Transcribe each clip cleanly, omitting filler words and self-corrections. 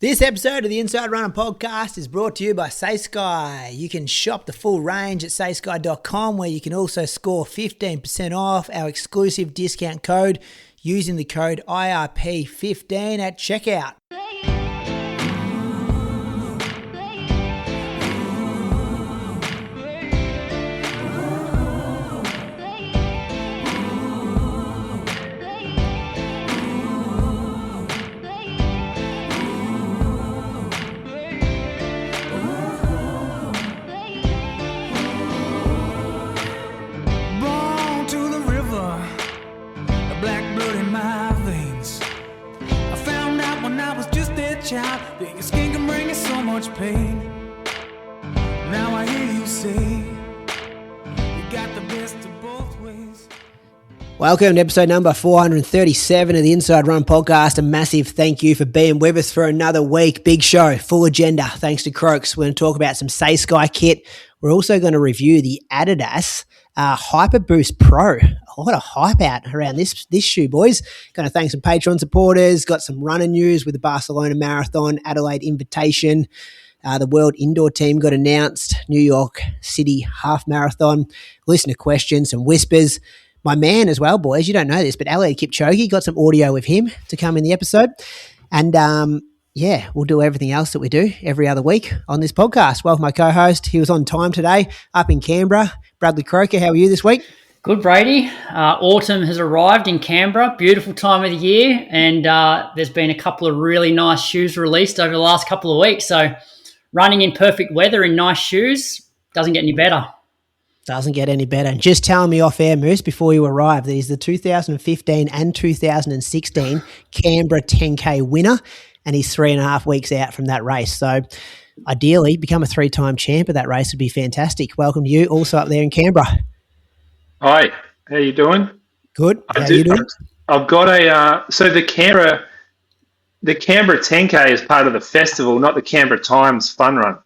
This episode of the Inside Runner podcast is brought to you by SaySky. You can shop the full range at saysky.com, where you can also score 15% off our exclusive discount code using the code IRP15 at checkout. Thinking skin can bring you so much pain. Now I hear you say you got the best of both ways. Welcome to episode number 437 of the Inside Run podcast. A massive thank you for being with us for another week. Big show, full agenda. Thanks to Croaks. We're going to talk about some SaySky kit. We're also going to review the Adidas Hyperboost Pro. What a hype out around this shoe, boys. Going to thank some Patreon supporters. Got some running news with the Barcelona Marathon, Adelaide Invitational. The World Indoor Team got announced. New York City Half Marathon. Listener questions, some whispers. My man as well, boys. You don't know this, but Eliud Kipchoge, got some audio with him to come in the episode. And we'll do everything else that we do every other week on this podcast. Welcome my co-host. He was on time today up in Canberra. Bradley Croker, how are you this week? Good, Brady. Autumn has arrived in Canberra. Beautiful time of the year. And there's been a couple of really nice shoes released over the last couple of weeks. So running in perfect weather in nice shoes doesn't get any better. Doesn't get any better. And just telling me off air, Moose, before you arrived, that he's the 2015 and 2016 Canberra 10K winner. And he's 3.5 weeks out from that race. So ideally, become a 3-time champ of that race would be fantastic. Welcome to you, also up there in Canberra. Hi, how you doing? Good. How are you doing? I've got so the Canberra 10K is part of the festival, not the Canberra Times Fun Run.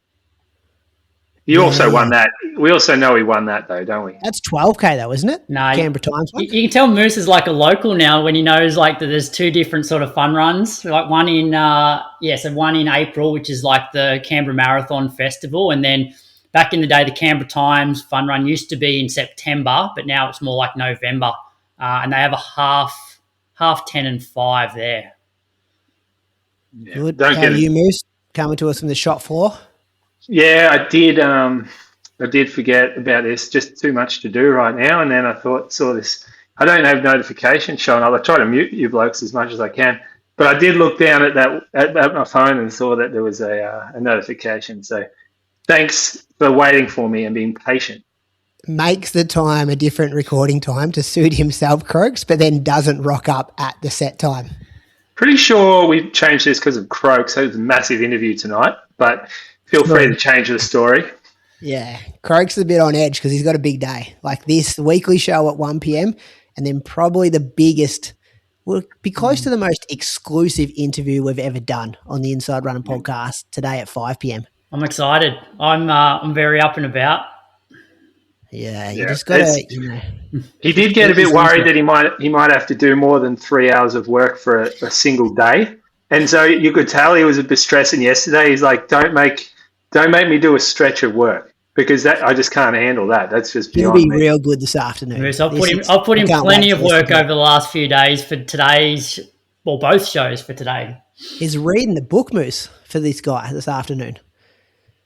You also won that. We also know he won that, though, don't we? That's 12K, though, isn't it? No. Canberra Times one. You can tell Moose is like a local now when he knows like that there's two different sort of fun runs. Like one in one in April, which is like the Canberra Marathon Festival, and then back in the day, the Canberra Times Fun Run used to be in September, but now it's more like November, and they have a half 10 and 5 there. Yeah. Good. How are you, Moose? Coming to us from the shop floor. Yeah, I did forget about this. Just too much to do right now. And then I saw this. I don't have notifications showing up. I try to mute you blokes as much as I can. But I did look down at my phone and saw that there was a notification. So thanks for waiting for me and being patient. Makes the time a different recording time to suit himself, Croaks, but then doesn't rock up at the set time. Pretty sure we changed this because of Croaks. So it was a massive interview tonight. But feel free to change the story. Yeah, Croaks is a bit on edge because he's got a big day. Like this weekly show at 1 p.m. and then probably the biggest, will be close to the most exclusive interview we've ever done on the Inside Running podcast today at 5 p.m. I'm excited. I'm very up and about. Yeah, you just got to, He did get a bit worried that he might have to do more than 3 hours of work for a single day. And so you could tell he was a bit stressing yesterday. He's like, don't make me do a stretch of work because that I just can't handle that. That's just beyond me. He'll be real good this afternoon. Yes, I'll put in plenty of work over the last few days for both shows for today. He's reading the book, Moose, for this guy this afternoon.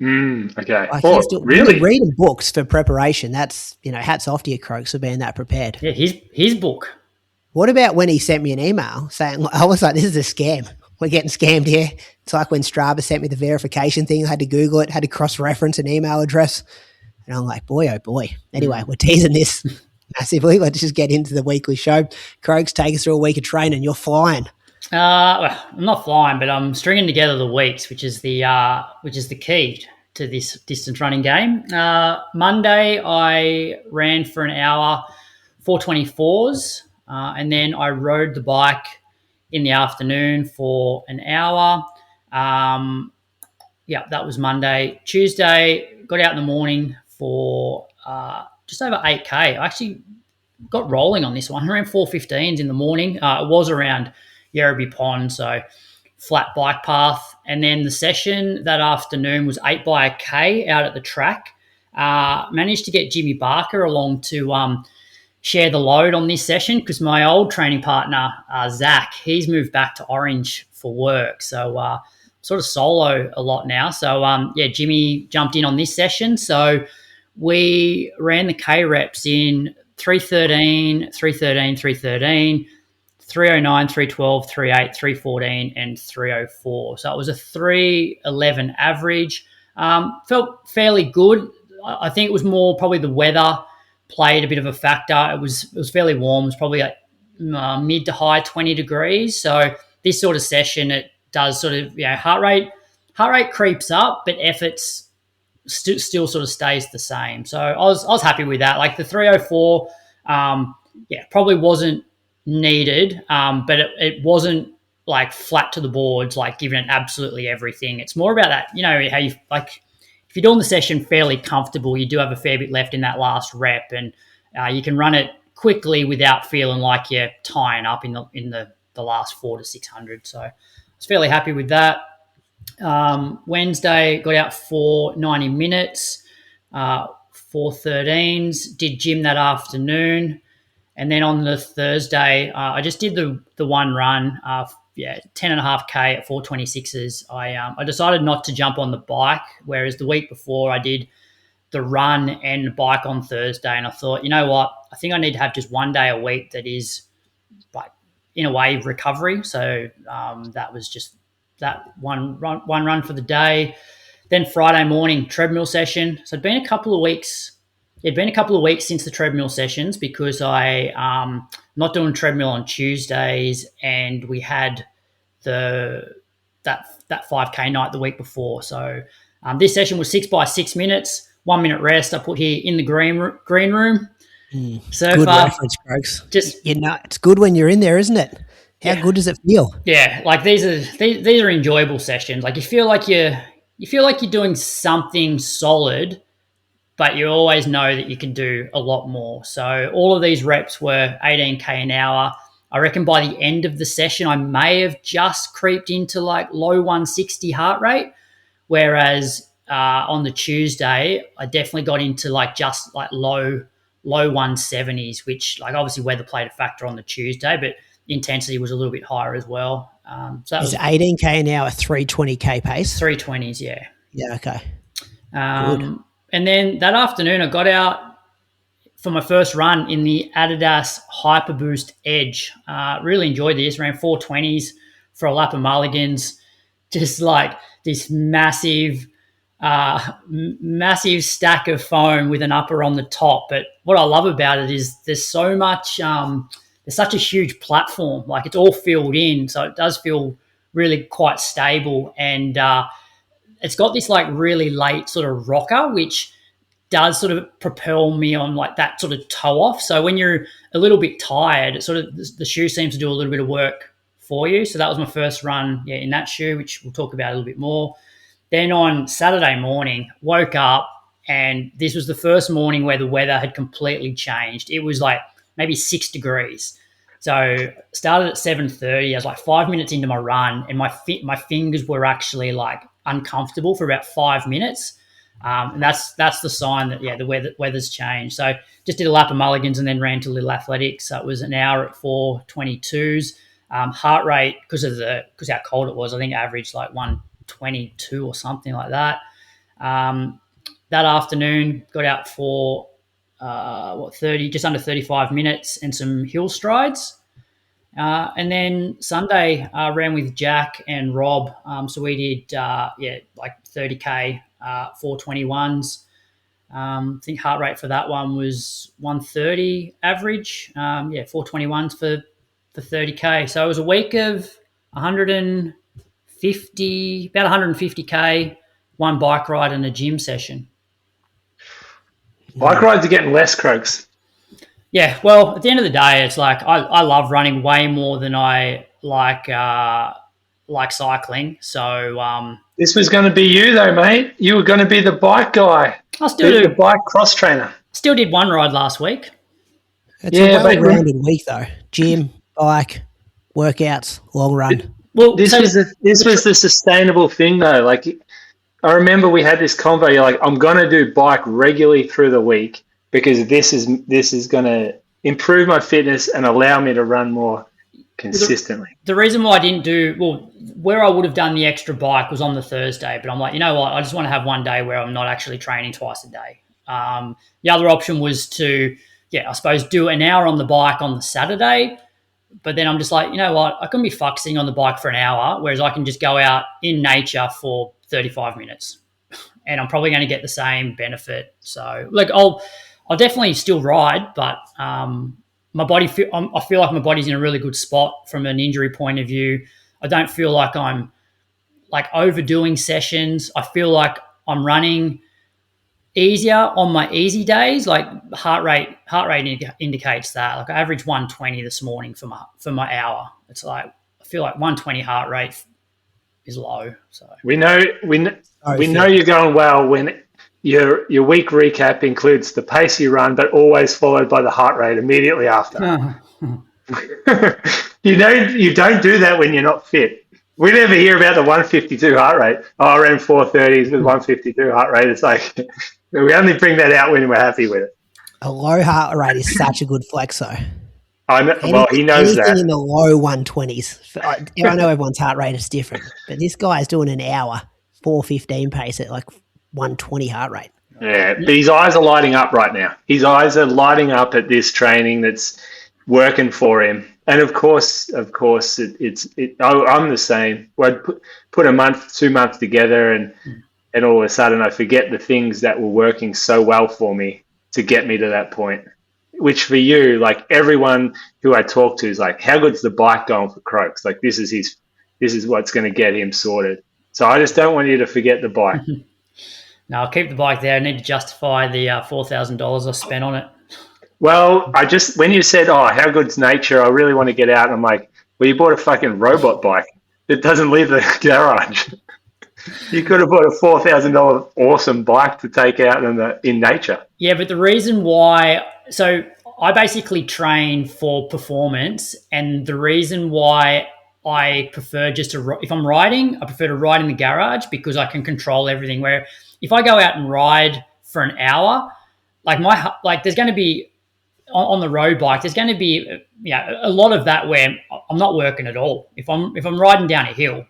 Okay. Like really? Reading books for preparation. That's, hats off to you, Croaks, for being that prepared. Yeah, his book. What about when he sent me an email saying, I was like, this is a scam. We're getting scammed here. It's like when Strava sent me the verification thing. I had to Google it, had to cross-reference an email address. And I'm like, boy, oh boy. Anyway, we're teasing this massively. Let's just get into the weekly show. Croaks, take us through a week of training. You're flying. Well, I'm not flying, but I'm stringing together the weeks, which is the key to this distance running game. Monday, I ran for an hour, 4:24s, and then I rode the bike in the afternoon for an hour. That was Monday. Tuesday, got out in the morning for just over 8K. I actually got rolling on this one. I ran 4:15s in the morning. It was around Yarrabee Pond, so flat bike path. And then the session that afternoon was 8 by a K out at the track. Managed to get Jimmy Barker along to share the load on this session because my old training partner, Zach, he's moved back to Orange for work. So sort of solo a lot now. So, Jimmy jumped in on this session. So we ran the K reps in 313, 313, 313, 309, 312, 38, 314, and 304. So it was a 311 average. Felt fairly good. I think it was more probably the weather played a bit of a factor. It was fairly warm. It was probably like mid to high 20 degrees. So this sort of session, it does sort of, heart rate creeps up, but efforts still sort of stays the same. So I was happy with that. Like the 304, probably wasn't needed, but it wasn't like flat to the boards, like giving it absolutely everything. It's more about that, how you like. If you're doing the session fairly comfortable, you do have a fair bit left in that last rep, and you can run it quickly without feeling like you're tying up in the last 400 to 600. So I was fairly happy with that. Wednesday, got out for 90 minutes, 4:13s, did gym that afternoon. And then on the Thursday, I just did the one run, 10.5K at 4:26s. I decided not to jump on the bike, whereas the week before I did the run and the bike on Thursday. And I thought, you know what, I think I need to have just one day a week that is, like, in a way, recovery. So that was just that one run for the day. Then Friday morning, treadmill session. So it'd been a couple of weeks. It'd been a couple of weeks since the treadmill sessions because I not doing treadmill on Tuesdays, and we had that 5K night the week before. So this session was 6 by 6 minutes, 1 minute rest. I put here in the green room. So good reference, Crokes. It's good when you're in there, isn't it? How good does it feel? Yeah, like these are enjoyable sessions. Like you feel like you're doing something solid, but you always know that you can do a lot more. So all of these reps were 18K an hour. I reckon by the end of the session, I may have just creeped into like low 160 heart rate, whereas on the Tuesday, I definitely got into like just like low 170s, which like obviously weather played a factor on the Tuesday, but intensity was a little bit higher as well. So that was 18K an hour, 320K pace? 320s, yeah. Yeah, okay. Good. And then that afternoon, I got out for my first run in the Adidas Hyperboost Edge. Really enjoyed this. Ran 420s for a lap of mulligans. Just like this massive stack of foam with an upper on the top. But what I love about it is there's so much. There's such a huge platform. Like it's all filled in, so it does feel really quite stable. And it's got this like really late sort of rocker, which does sort of propel me on like that sort of toe off. So when you're a little bit tired, it sort of the shoe seems to do a little bit of work for you. So that was my first run in that shoe, which we'll talk about a little bit more. Then on Saturday morning, woke up, and this was the first morning where the weather had completely changed. It was like maybe 6 degrees. So started at 7:30. I was like 5 minutes into my run, and my fingers were actually like uncomfortable for about 5 minutes. And that's the sign that the weather's changed. So just did a lap of mulligans and then ran to Little Athletics. So it was an hour at 4:22s. Heart rate, because how cold it was, I think averaged like 122 or something like that. That afternoon got out for 30, just under 35 minutes and some hill strides. And then Sunday ran with Jack and Rob. So we did like 30K 421s. I think heart rate for that one was 130 average. 421s for 30K. So it was a week of 150K, one bike ride and a gym session. Bike rides are getting less, Crokes. Yeah, well, at the end of the day, it's like I love running way more than I like cycling. So this was going to be you, though, mate. You were going to be the bike guy. I still do. The bike cross trainer. Still did one ride last week. It's a well-rounded week, though. Gym, bike, workouts, long run. Well, This was the sustainable thing though. Like I remember we had this convo. You're like, I'm gonna do bike regularly through the week because this is gonna improve my fitness and allow me to run more consistently. The reason why I didn't where I would have done the extra bike was on the Thursday, but I'm like, you know what? I just want to have one day where I'm not actually training twice a day. The other option was to, I suppose do an hour on the bike on the Saturday, but then I'm just like, you know what? I can be fucked sitting on the bike for an hour, whereas I can just go out in nature for 35 minutes and I'm probably going to get the same benefit. So like I'll definitely still ride, but my body, I feel like my body's in a really good spot from an injury point of view. I don't feel like I'm like overdoing sessions. I feel like I'm running easier on my easy days. Like heart rate indicates that. Like I averaged 120 this morning for my hour. It's like I feel like 120 heart rate is low. So we know you're going well when your week recap includes the pace you run, but always followed by the heart rate immediately after. You don't do that when you're not fit. We never hear about the 152 heart rate. Oh, I ran 430s with 152 heart rate. It's like we only bring that out when we're happy with it. A low heart rate is such a good flex, though. I know, well, he knows anything that. In the low 120s. I know everyone's heart rate is different, but this guy's doing an hour, 4:15 pace at like 120 heart rate. Yeah, but his eyes are lighting up right now. His eyes are lighting up at this training that's working for him. And of course, I'm the same. I'd put a month, 2 months together, and all of a sudden I forget the things that were working so well for me to get me to that point. Which for you, like everyone who I talk to is like, how good's the bike going for Croaks? Like this is what's going to get him sorted. So I just don't want you to forget the bike. No, I'll keep the bike there. I need to justify the $4,000 I spent on it. Well, when you said, oh, how good's nature? I really want to get out. And I'm like, well, you bought a fucking robot bike. It doesn't leave the garage. You could have bought a $4,000 awesome bike to take out in nature. Yeah, but the reason why, so I basically train for performance, and the reason why I prefer if I'm riding, I prefer to ride in the garage because I can control everything. Where if I go out and ride for an hour, there's going to be on the road bike, there's going to be a lot of that where I'm not working at all. If I'm riding down a hill,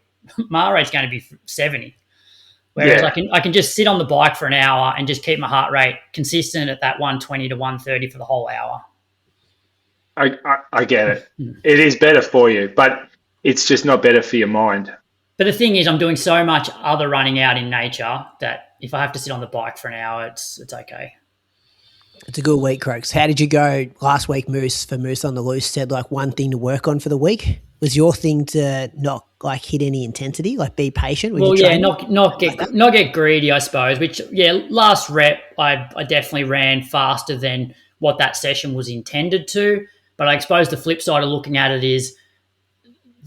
my rate's going to be 70. Whereas I can just sit on the bike for an hour and just keep my heart rate consistent at that 120 to 130 for the whole hour. I get it. It is better for you, but it's just not better for your mind. But the thing is, I'm doing so much other running out in nature that if I have to sit on the bike for an hour, it's okay. It's a good week, Croaks. How did you go last week, Moose? For Moose on the Loose said like one thing to work on for the week. Was your thing to not like hit any intensity, like be patient? Well, not get greedy, I suppose. Which last rep I definitely ran faster than what that session was intended to. But I suppose the flip side of looking at it is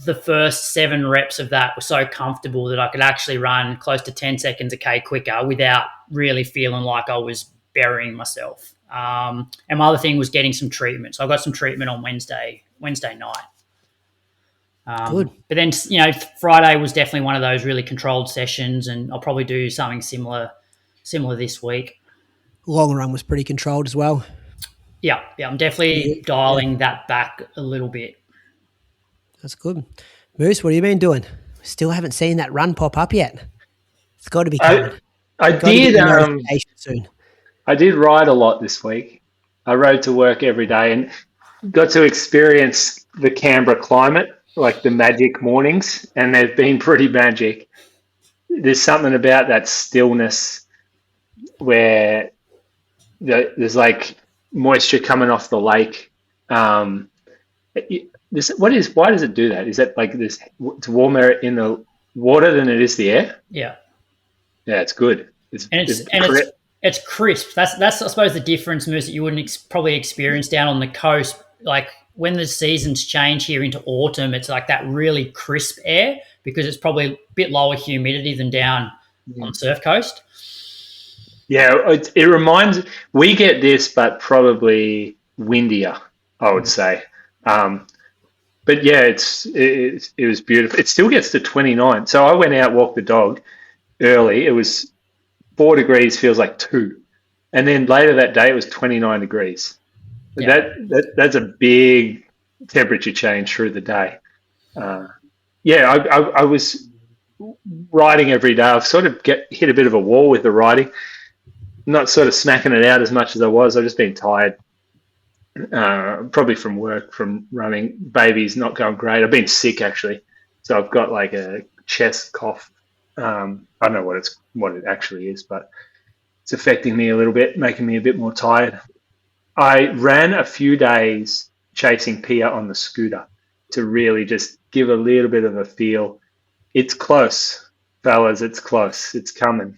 the first 7 reps of that were so comfortable that I could actually run close to 10 seconds a K quicker without really feeling like I was burying myself. And my other thing was getting some treatment. So I got some treatment on Wednesday night. Good. But then, Friday was definitely one of those really controlled sessions, and I'll probably do something similar this week. Long run was pretty controlled as well. Yeah, I'm definitely dialing that back a little bit. That's good. Moose, what have you been doing? Still haven't seen that run pop up yet. It's got to be coming. I did ride a lot this week. I rode to work every day and got to experience the Canberra climate, like the magic mornings, and they've been pretty magic. There's something about that stillness where there's like moisture coming off the lake. Why does it do that? Is that like this? It's warmer in the water than it is the air? Yeah. Yeah, it's good. It's crisp. That's I suppose the difference, Moose, that you wouldn't probably experience down on the coast. Like when the seasons change here into autumn, it's like that really crisp air because it's probably a bit lower humidity than down on the surf coast. Yeah, it reminds. We get this, but probably windier, I would say. But yeah, it was beautiful. It still gets to 29. So I went out, walked the dog early. It was 4 degrees, feels like 2. And then later that day, it was 29 degrees. Yeah. That's a big temperature change through the day. I was riding every day. I've sort of hit a bit of a wall with the riding. Not sort of smacking it out as much as I was. I've just been tired, probably from work, from running. Baby's not going great. I've been sick actually, so I've got like a chest cough. I don't know what it actually is, but it's affecting me a little bit, making me a bit more tired. I ran a few days chasing Pia on the scooter to really just give a little bit of a feel. It's close, fellas. It's close. It's coming.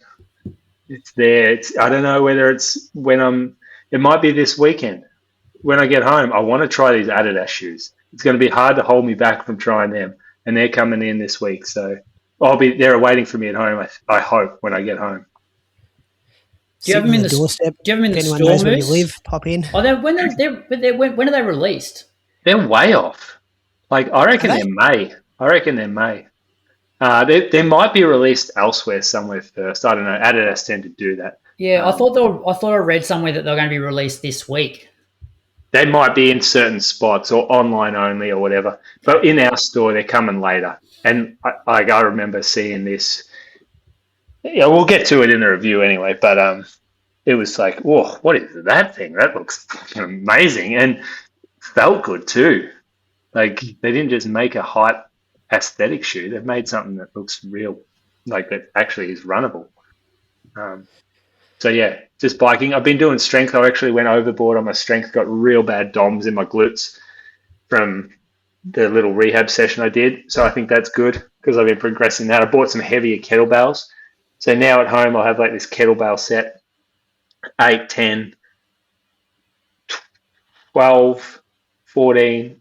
It's there. I don't know whether it's it might be this weekend. When I get home, I want to try these Adidas shoes. It's going to be hard to hold me back from trying them. And they're coming in this week. So they're waiting for me at home, I hope, when I get home. Do you have them in the doorstep? Do you have them in the Anyone store, knows where you Moose? live, pop in. Oh, when are they released? They're way off. Like, I reckon they're May. They might be released elsewhere somewhere first. I don't know. Adidas tend to do that. Yeah, I thought I read somewhere that they're going to be released this week. They might be in certain spots or online only or whatever. But in our store, they're coming later. And I remember seeing this. Yeah, we'll get to it in the review anyway. But it was like, whoa, what is that thing? That looks fucking amazing. And felt good too. Like, they didn't just make a hype aesthetic shoe. They've made something that looks real, like that actually is runnable. So yeah, just biking. I've been doing strength. I actually went overboard on my strength, got real bad DOMs in my glutes from the little rehab session I did. So I think that's good because I've been progressing that. I bought some heavier kettlebells. So now at home I'll have like this kettlebell set, 8, 10, 12, 14,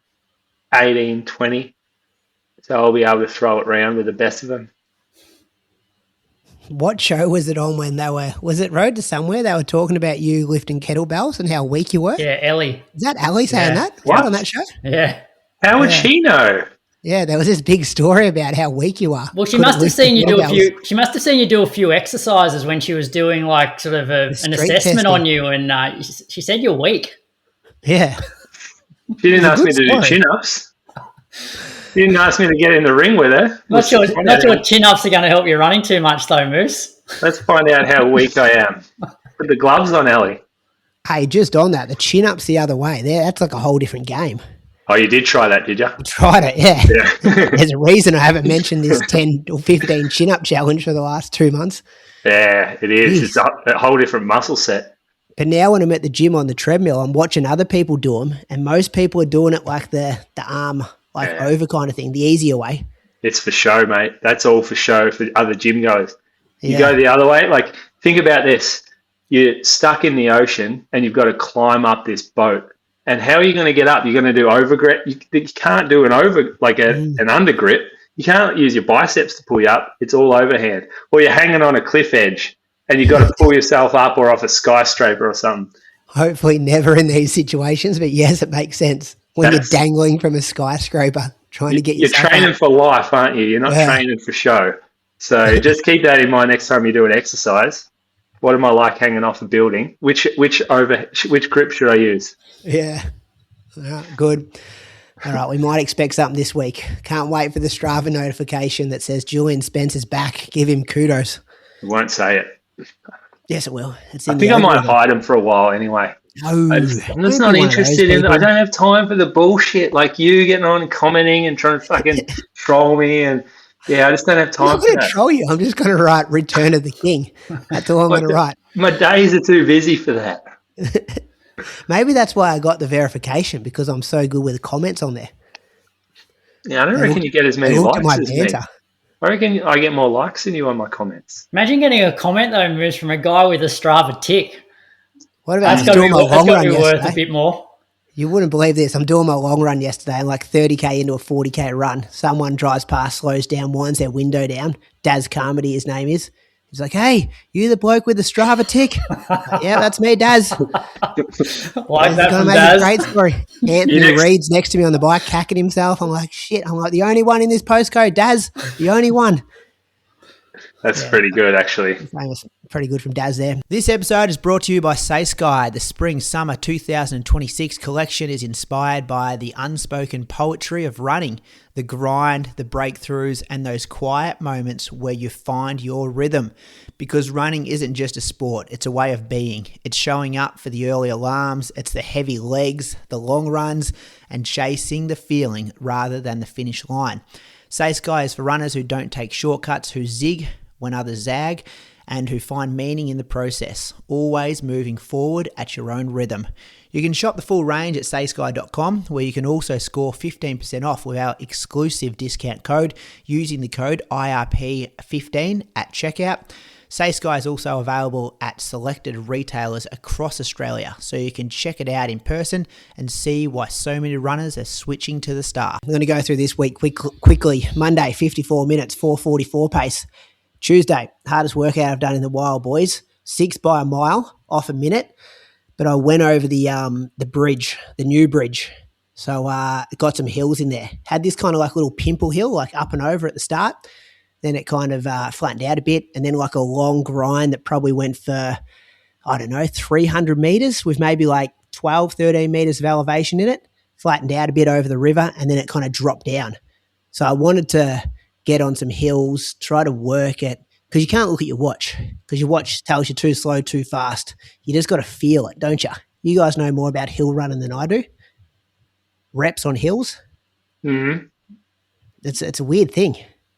18, 20. So I'll be able to throw it around with the best of them. What show was it on when was it Road to Somewhere? They were talking about you lifting kettlebells and how weak you were? Yeah, Ellie. Is that Ellie saying that? What? On that show? Yeah. How would she know? Yeah, there was this big story about how weak you are. Well, she must have seen you do a few. She must have seen you do a few exercises when she was doing like sort of an assessment testing on you, and she said you're weak. Yeah. She didn't ask me to do chin-ups. She didn't ask me to get in the ring with her. Not sure chin-ups are going to help you running too much though, Moose. Let's find out how weak I am. Put the gloves on, Ellie. Hey, just on that, the chin-ups the other way, that's like a whole different game. Oh, you did try that, did you? I tried it, yeah. There's a reason I haven't mentioned this 10 or 15 chin-up challenge for the last 2 months. Yeah, it is. It's a whole different muscle set. But now when I'm at the gym on the treadmill, I'm watching other people do them, and most people are doing it like the arm over kind of thing, the easier way. It's for show, mate. That's all for show for other gym goers. You go the other way. Like, think about this. You're stuck in the ocean and you've got to climb up this boat. And how are you going to get up? You're going to do overgrip. You can't do an undergrip. You can't use your biceps to pull you up. It's all overhand. Or you're hanging on a cliff edge and you've got to pull yourself up or off a skyscraper or something. Hopefully never in these situations, but yes, it makes sense. When you're dangling from a skyscraper trying to get yourself You're training up. for life, aren't you? You're not training for show. So just keep that in mind next time you do an exercise. What am I like hanging off a building? Which grip should I use? Yeah. Good. All right, we might expect something this week. Can't wait for the Strava notification that says Julian Spencer's back. Give him kudos. I won't say it. Yes, it will. I think I might hide him for a while anyway. No, I'm just not interested in it. I don't have time for the bullshit like you getting on and commenting and trying to fucking troll me. And I just don't have time for that. I'm not going to troll you. I'm just going to write Return of the King. That's all I'm going to write. My days are too busy for that. Maybe that's why I got the verification, because I'm so good with the comments on there. Yeah, I don't reckon you get as many likes as me. I reckon I get more likes than you on my comments. Imagine getting a comment though, Moose, from a guy with a Strava tick. What about that's got to be worth a bit more. You wouldn't believe this. I'm doing my long run yesterday. I'm like 30K into a 40K run. Someone drives past, slows down, winds their window down. Daz Carmody, his name is. He's like, "Hey, you the bloke with the Strava tick?" Like, yeah, that's me, Daz. Like that Gonna from make Daz. a great story. Anthony Reed's next to me on the bike, cacking himself. I'm like, shit. I'm like, the only one in this postcode, Daz. The only one. That's pretty good, actually. Famous, pretty good from Daz there. This episode is brought to you by Say Sky. The Spring-Summer 2026 collection is inspired by the unspoken poetry of running, the grind, the breakthroughs, and those quiet moments where you find your rhythm. Because running isn't just a sport, it's a way of being. It's showing up for the early alarms, it's the heavy legs, the long runs, and chasing the feeling rather than the finish line. Say Sky is for runners who don't take shortcuts, who zig when others zag, and who find meaning in the process, always moving forward at your own rhythm. You can shop the full range at saysky.com, where you can also score 15% off with our exclusive discount code using the code IRP15 at checkout. Say Sky is also available at selected retailers across Australia, so you can check it out in person and see why so many runners are switching to the Star. I'm going to go through this week quickly. Monday, 54 minutes, 4:44 pace. Tuesday, hardest workout I've done in a while, boys. 6 by a mile, off a minute. But I went over the bridge, the new bridge. So it got some hills in there. Had this kind of like little pimple hill, like up and over at the start. Then it kind of flattened out a bit. And then like a long grind that probably went for, 300 meters with maybe like 12, 13 meters of elevation in it. Flattened out a bit over the river, and then it kind of dropped down. So I wanted to get on some hills, try to work it, because you can't look at your watch, because your watch tells you too slow, too fast. You just got to feel it, don't you? You guys know more about hill running than I do. Reps on hills. Mm-hmm. It's a weird thing.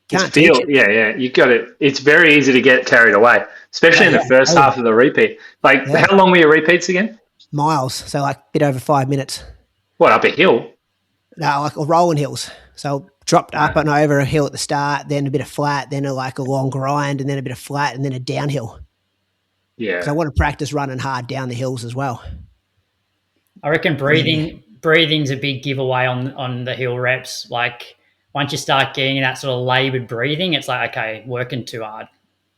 Can't feel teach it. Yeah. You got it. It's very easy to get carried away, especially in the first half of the repeat. Like, how long were your repeats again? Miles, so like a bit over 5 minutes. What, up a hill? No, like rolling hills. So dropped up and over a hill at the start, then a bit of flat, then a long grind, and then a bit of flat, and then a downhill. Yeah. So I want to practice running hard down the hills as well. I reckon breathing's a big giveaway on the hill reps. Like, once you start getting that sort of laboured breathing, it's like, okay, working too hard.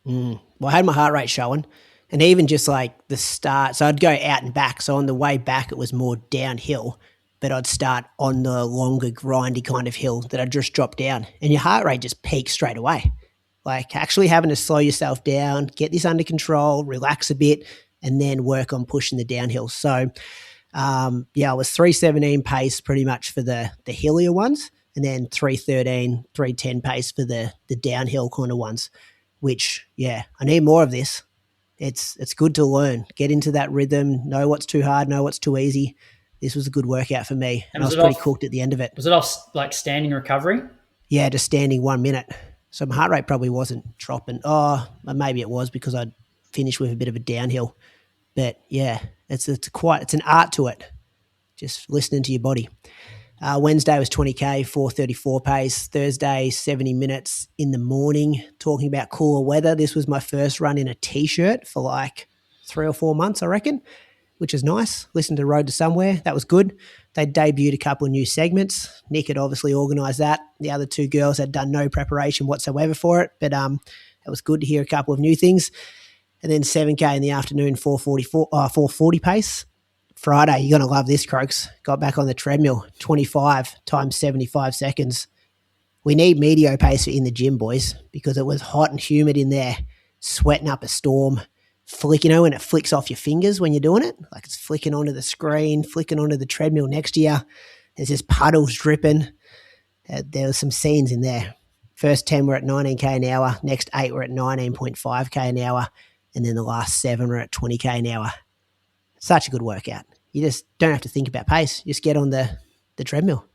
Well, I had my heart rate showing, and even just like the start. So I'd go out and back. So on the way back, it was more downhill, but I'd start on the longer, grindy kind of hill that I'd just drop down, and your heart rate just peaks straight away. Like actually having to slow yourself down, get this under control, relax a bit, and then work on pushing the downhill. So, I was 3:17 pace pretty much for the hillier ones, and then 3:13, 3:10 pace for the downhill kind of ones, which, I need more of this. It's good to learn, get into that rhythm, know what's too hard, know what's too easy. This was a good workout for me, and I was pretty cooked at the end of it. Was it off like standing recovery? Yeah, just standing 1 minute. So my heart rate probably wasn't dropping. Oh, maybe it was because I'd finished with a bit of a downhill. But yeah, it's an art to it, just listening to your body. Wednesday was 20K, 4:34 pace. Thursday, 70 minutes in the morning, talking about cooler weather. This was my first run in a T-shirt for like 3 or 4 months, I reckon, which is nice. Listened to Road to Somewhere. That was good. They debuted a couple of new segments. Nick had obviously organised that. The other two girls had done no preparation whatsoever for it, but it was good to hear a couple of new things. And then 7K in the afternoon, 4:40 pace. Friday, you're going to love this, Croaks. Got back on the treadmill, 25 times 75 seconds. We need medio pace in the gym, boys, because it was hot and humid in there, sweating up a storm. Flick, when it flicks off your fingers when you're doing it, like it's flicking onto the screen, flicking onto the treadmill next to you. There's just puddles dripping. There were some scenes in there. First 10 were at 19K an hour. Next 8 were at 19.5K an hour. And then the last 7 were at 20K an hour. Such a good workout. You just don't have to think about pace. Just get on the treadmill.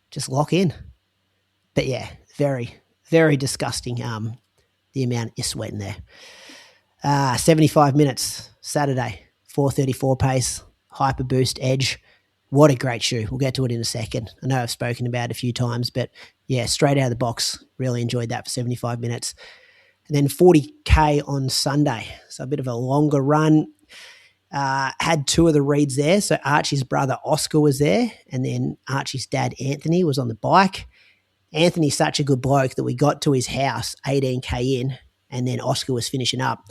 Just lock in. But yeah, very, very disgusting the amount you're sweating there. 75 minutes, Saturday, 4:34 pace, Hyperboost Edge. What a great shoe. We'll get to it in a second. I know I've spoken about it a few times, but yeah, straight out of the box. Really enjoyed that for 75 minutes. And then 40K on Sunday. So a bit of a longer run. Had 2 of the Reeds there. So Archie's brother Oscar was there, and then Archie's dad Anthony was on the bike. Anthony's such a good bloke that we got to his house 18K in, and then Oscar was finishing up.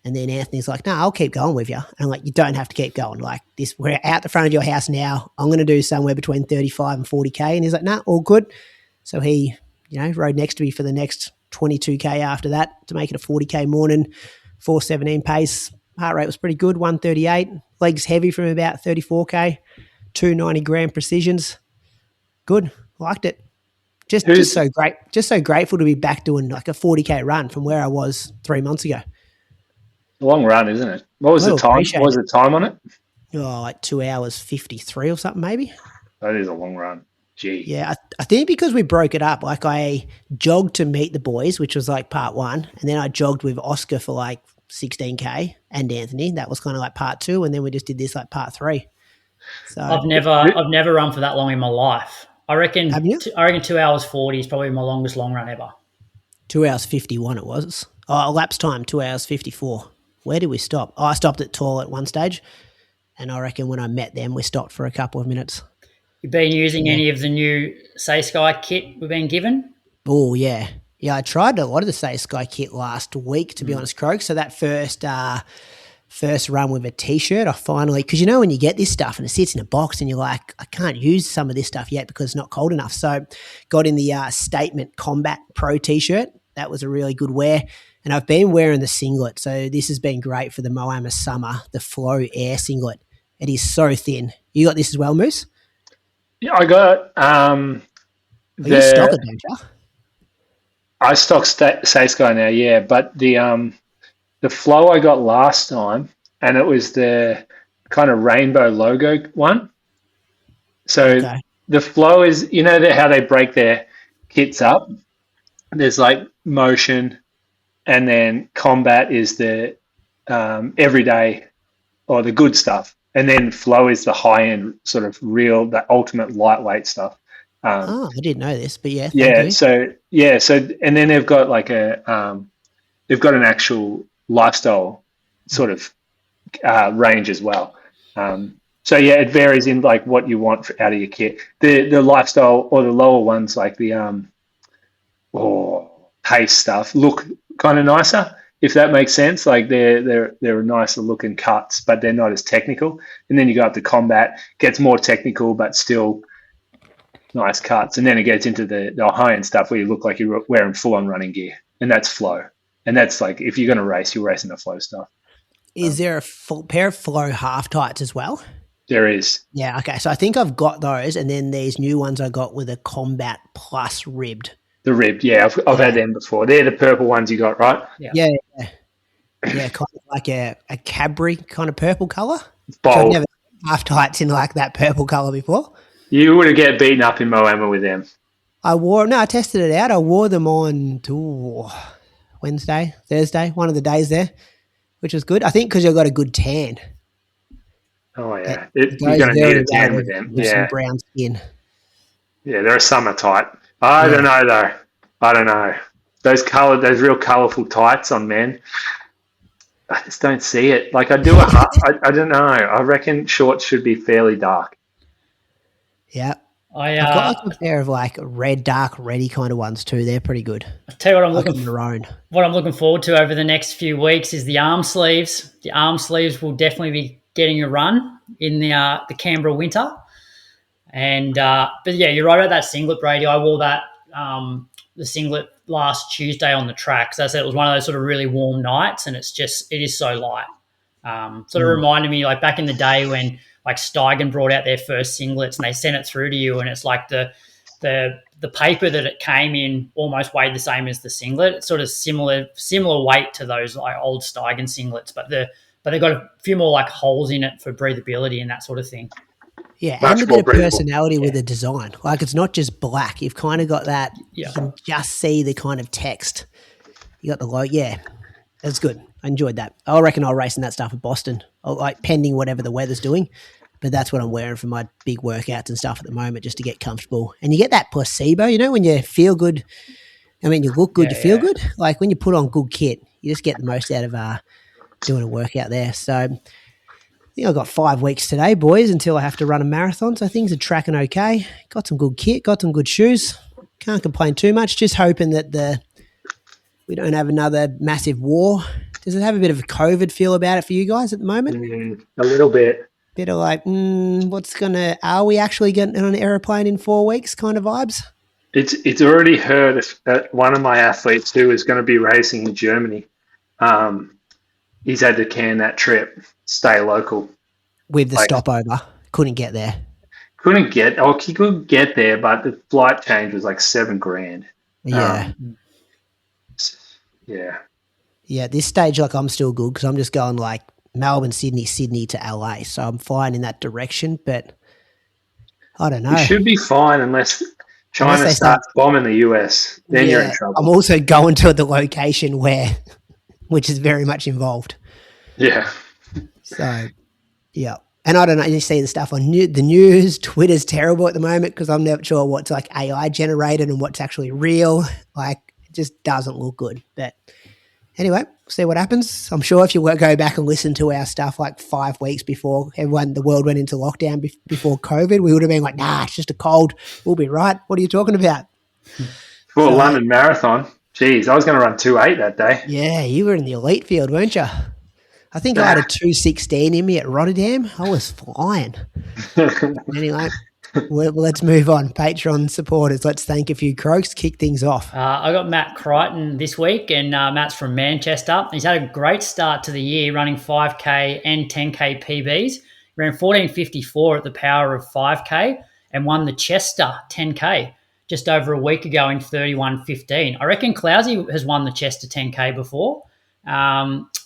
And then Anthony's like, no, I'll keep going with you. And I'm like, you don't have to keep going. Like this, we're out the front of your house now. I'm going to do somewhere between 35 and 40K. And he's like, nah, all good. So he, rode next to me for the next 22K after that to make it a 40K morning, 4:17 pace. Heart rate was pretty good, 138. Legs heavy from about 34K, 290 gram precisions. Good. Liked it. Just so great. Just so grateful to be back doing like a 40K run from where I was 3 months ago. A long run, isn't it? What was the time? What was the time on it? Oh, like 2 hours 53 or something maybe. That is a long run. Gee. Yeah, I think because we broke it up, like I jogged to meet the boys, which was like part 1, and then I jogged with Oscar for like 16K and Anthony. That was kind of like part 2, and then we just did this like part 3. So I've never run for that long in my life. I reckon. Have you? I reckon 2 hours 40 is probably my longest long run ever. 2 hours 51 it was. Oh, elapsed time 2 hours 54. Where did we stop? Oh, I stopped at Tall at one stage, and I reckon when I met them, we stopped for a couple of minutes. You've been using any of the new Say Sky kit we've been given? Oh yeah. Yeah, I tried a lot of the Say Sky kit last week, to be honest, Croak. So that first run with a T-shirt, I finally, because when you get this stuff and it sits in a box and you're like, I can't use some of this stuff yet because it's not cold enough. So got in the Statement Combat Pro T-shirt. That was a really good wear. And I've been wearing the singlet. So this has been great for the Moama Summer, the Flow Air singlet. It is so thin. You got this as well, Moose? Yeah, I got you stock it, don't you? I stock Say Sky now, yeah. But the Flow I got last time, and it was the kind of rainbow logo one. So the Flow is, how they break their kits up. There's like Motion, and then Combat is the everyday or the good stuff. And then Flow is the high-end sort of the ultimate lightweight stuff. I didn't know this, but yeah. And then they've got like they've got an actual lifestyle sort of range as well. It varies in like what you want out of your kit. The lifestyle or the lower ones, like the pace stuff, look kind of nicer, if that makes sense. Like they're nicer looking cuts, but they're not as technical. And then you go up to Combat, gets more technical, but still nice cuts. And then it gets into the high end stuff where you look like you're wearing full on running gear, and that's Flow. And that's like, if you're going to race, you're racing the Flow stuff. Is there a full pair of Flow half tights as well? There is. Yeah. Okay. So I think I've got those, and then these new ones I got with a Combat Plus ribbed. The ribbed, yeah, I've had them before. They're the purple ones you got, right? Yeah, kind of like a Cadbury kind of purple colour. Bold. I've never seen half tights in like that purple colour before. You would have get beaten up in Moama with them. I tested it out. I wore them on Wednesday, Thursday, one of the days there, which was good. I think because you've got a good tan. Oh, yeah. You're going to need a tan with them. With some brown skin. Yeah, they're a summer tight. I don't know, though. I don't know. Those real colourful tights on men, I just don't see it. Like I don't know. I reckon shorts should be fairly dark. Yeah. I've got like a pair of like dark reddy kind of ones too. They're pretty good. I'll tell you what I'm looking forward to over the next few weeks is the arm sleeves. The arm sleeves will definitely be getting a run in the Canberra winter. And but yeah, you're right about that singlet, Brady. I wore that the singlet last Tuesday on the track. So I said it was one of those sort of really warm nights, and it is so light. Sort of reminded me like back in the day when like Steigen brought out their first singlets and they sent it through to you, and it's like the paper that it came in almost weighed the same as the singlet. It's sort of similar weight to those like old Steigen singlets, but they've got a few more like holes in it for breathability and that sort of thing. Yeah, and a bit of personality with the design. Like it's not just black. You've kind of got that. You can just see the kind of text. You got the logo. Yeah, that's good. I enjoyed that. I reckon I'll race in that stuff at Boston, like pending whatever the weather's doing. But that's what I'm wearing for my big workouts and stuff at the moment, just to get comfortable. And you get that placebo, when you feel good. I mean, you look good, you feel good. Like when you put on good kit, you just get the most out of doing a workout there. So I think I've got 5 weeks today, boys, until I have to run a marathon. So things are tracking okay. Got some good kit, got some good shoes. Can't complain too much. Just hoping that the We don't have another massive war. Does it have a bit of a COVID feel about it for you guys at the moment? A little bit. Bit of like, are we actually getting on an aeroplane in 4 weeks kind of vibes? It's already heard that one of my athletes who is going to be racing in Germany, he's had to can that trip, stay local. With the stopover. Couldn't get there. He could get there, but the flight change was like $7,000. Yeah. Yeah. Yeah, at this stage, like, I'm still good because I'm just going like Melbourne, Sydney to LA. So I'm fine in that direction, but I don't know. You should be fine unless China starts bombing the US. Then you're in trouble. I'm also going to the location which is very much involved. Yeah. So, yeah. And I don't know, you see the stuff on the news, Twitter's terrible at the moment because I'm never sure what's like AI generated and what's actually real. Like, it just doesn't look good. But anyway, see what happens. I'm sure if you go back and listen to our stuff like 5 weeks before the world went into lockdown before COVID, we would have been like, nah, it's just a cold. We'll be right. What are you talking about? For London Marathon, geez, I was going to run 2:08 that day. Yeah, you were in the elite field, weren't you? I think I had a 2:16 in me at Rotterdam. I was flying. Anyway, let's move on. Patreon supporters, let's thank a few croaks, kick things off. I got Matt Crichton this week, and Matt's from Manchester. He's had a great start to the year, running 5K and 10K PBs. He ran 14:54 at the power of 5K and won the Chester 10K just over a week ago in 31:15. I reckon Clousey has won the Chester 10K before.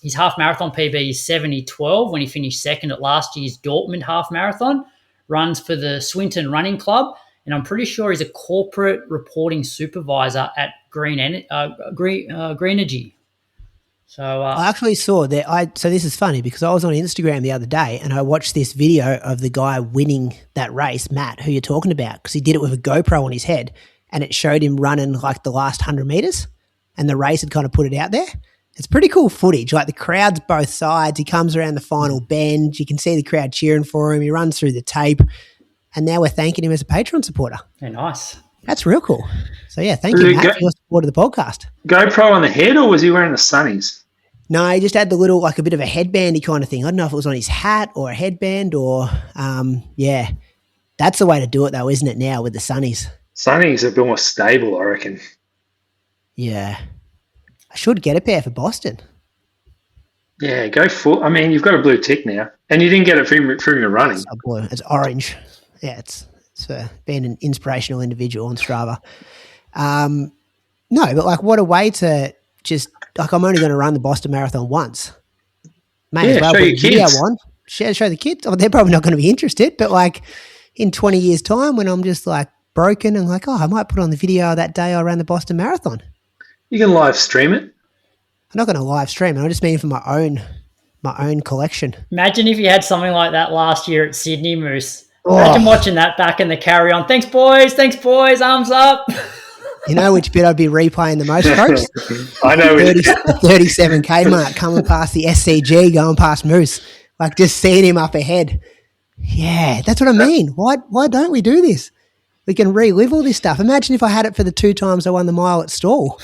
His half marathon PB is 70:12 when he finished second at last year's Dortmund half marathon. Runs for the Swinton Running Club, and I'm pretty sure he's a corporate reporting supervisor at Greenergy. So I actually saw that. So this is funny because I was on Instagram the other day and I watched this video of the guy winning that race, Matt, who you're talking about, because he did it with a GoPro on his head, and it showed him running like the last 100 meters, and the race had kind of put it out there. It's pretty cool footage. Like, the crowd's both sides. He comes around the final bend. You can see the crowd cheering for him. He runs through the tape. And now we're thanking him as a Patreon supporter. Yeah, nice. That's real cool. So, yeah, thank you, Matt, for your support of the podcast. GoPro on the head, or was he wearing the sunnies? No, he just had the little, like a bit of a headbandy kind of thing. I don't know if it was on his hat or a headband or, yeah. That's the way to do it, though, isn't it, now with the sunnies? Sunnies are a bit more stable, I reckon. Yeah. I should get a pair for Boston. Yeah, go full. I mean, you've got a blue tick now, and you didn't get it from your running. It's not blue. It's orange. Yeah, it's for being an inspirational individual on Strava. No, but like, what a way to just like, I'm only going to run the Boston Marathon once. May as well show put your a video kids. on. Show the kids. Oh, they're probably not going to be interested, but like in 20 years' time, when I'm just like broken and like, I might put on the video that day I ran the Boston Marathon. You can live stream it. I'm not going to live stream it. I just mean for my own collection. Imagine if you had something like that last year at Sydney, Moose. Imagine watching that back in the carry-on. Thanks, boys. Arms up. You know which bit I'd be replaying the most, folks? I know. 37K mark, coming past the SCG, going past Moose. Like, just seeing him up ahead. Yeah, that's what I mean. Why don't we do this? We can relive all this stuff. Imagine if I had it for the 2 times I won the mile at Stall.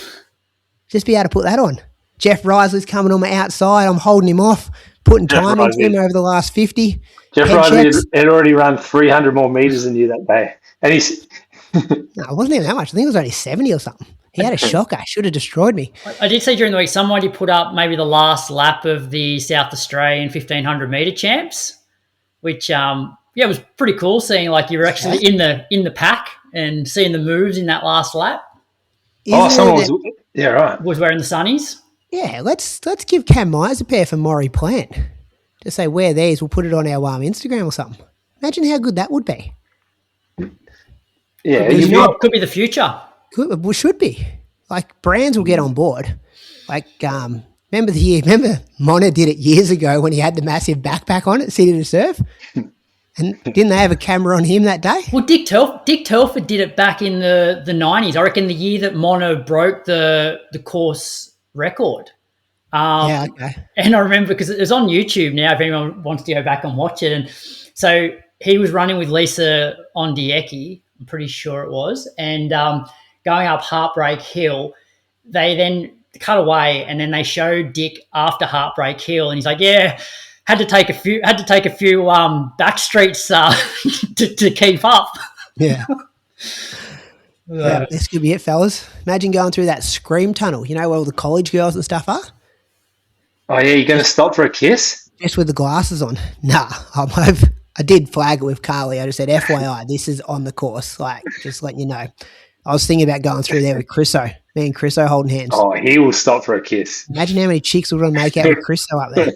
Just be able to put that on. Jeff Risley's coming on my outside. I'm holding him off, putting time into him over the last 50. Jeff Risley had already run 300 more meters than you that day. And he's... No, it wasn't even that much. I think it was only 70 or something. He had a shocker. Should have destroyed me. I did see during the week somebody put up maybe the last lap of the South Australian 1,500 metre champs, which, it was pretty cool seeing like you were actually in the pack and seeing the moves in that last lap. Someone was... Yeah, right. Was wearing the sunnies. Yeah, let's give Cam Myers a pair for Maury Plant. Just say, wear these, we'll put it on our Instagram or something. Imagine how good that would be. Yeah, could be the future. Well, should be. Like, brands will get on board. Like, remember Mona did it years ago when he had the massive backpack on at City to Surf? And didn't they have a camera on him that day? Well, Dick Telford did it back in the 90s. I reckon the year that Mono broke the course record. Yeah, okay. And I remember because it was on YouTube now if anyone wants to go back and watch it. And so he was running with Lisa Ondieki, I'm pretty sure it was, and going up Heartbreak Hill. They then cut away, and then they show Dick after Heartbreak Hill, and he's like, "Yeah, had to take a few back streets to keep up." Yeah. Yeah, this could be it, fellas. Imagine going through that Scream tunnel, where all the college girls and stuff are. Oh, yeah, you're going to stop for a kiss? Just with the glasses on. Nah, I did flag it with Carly. I just said, FYI, this is on the course. Like, just letting you know. I was thinking about going through there with Chriso. Me and Chriso holding hands. Oh, he will stop for a kiss. Imagine how many chicks would want to make out with Chriso up there.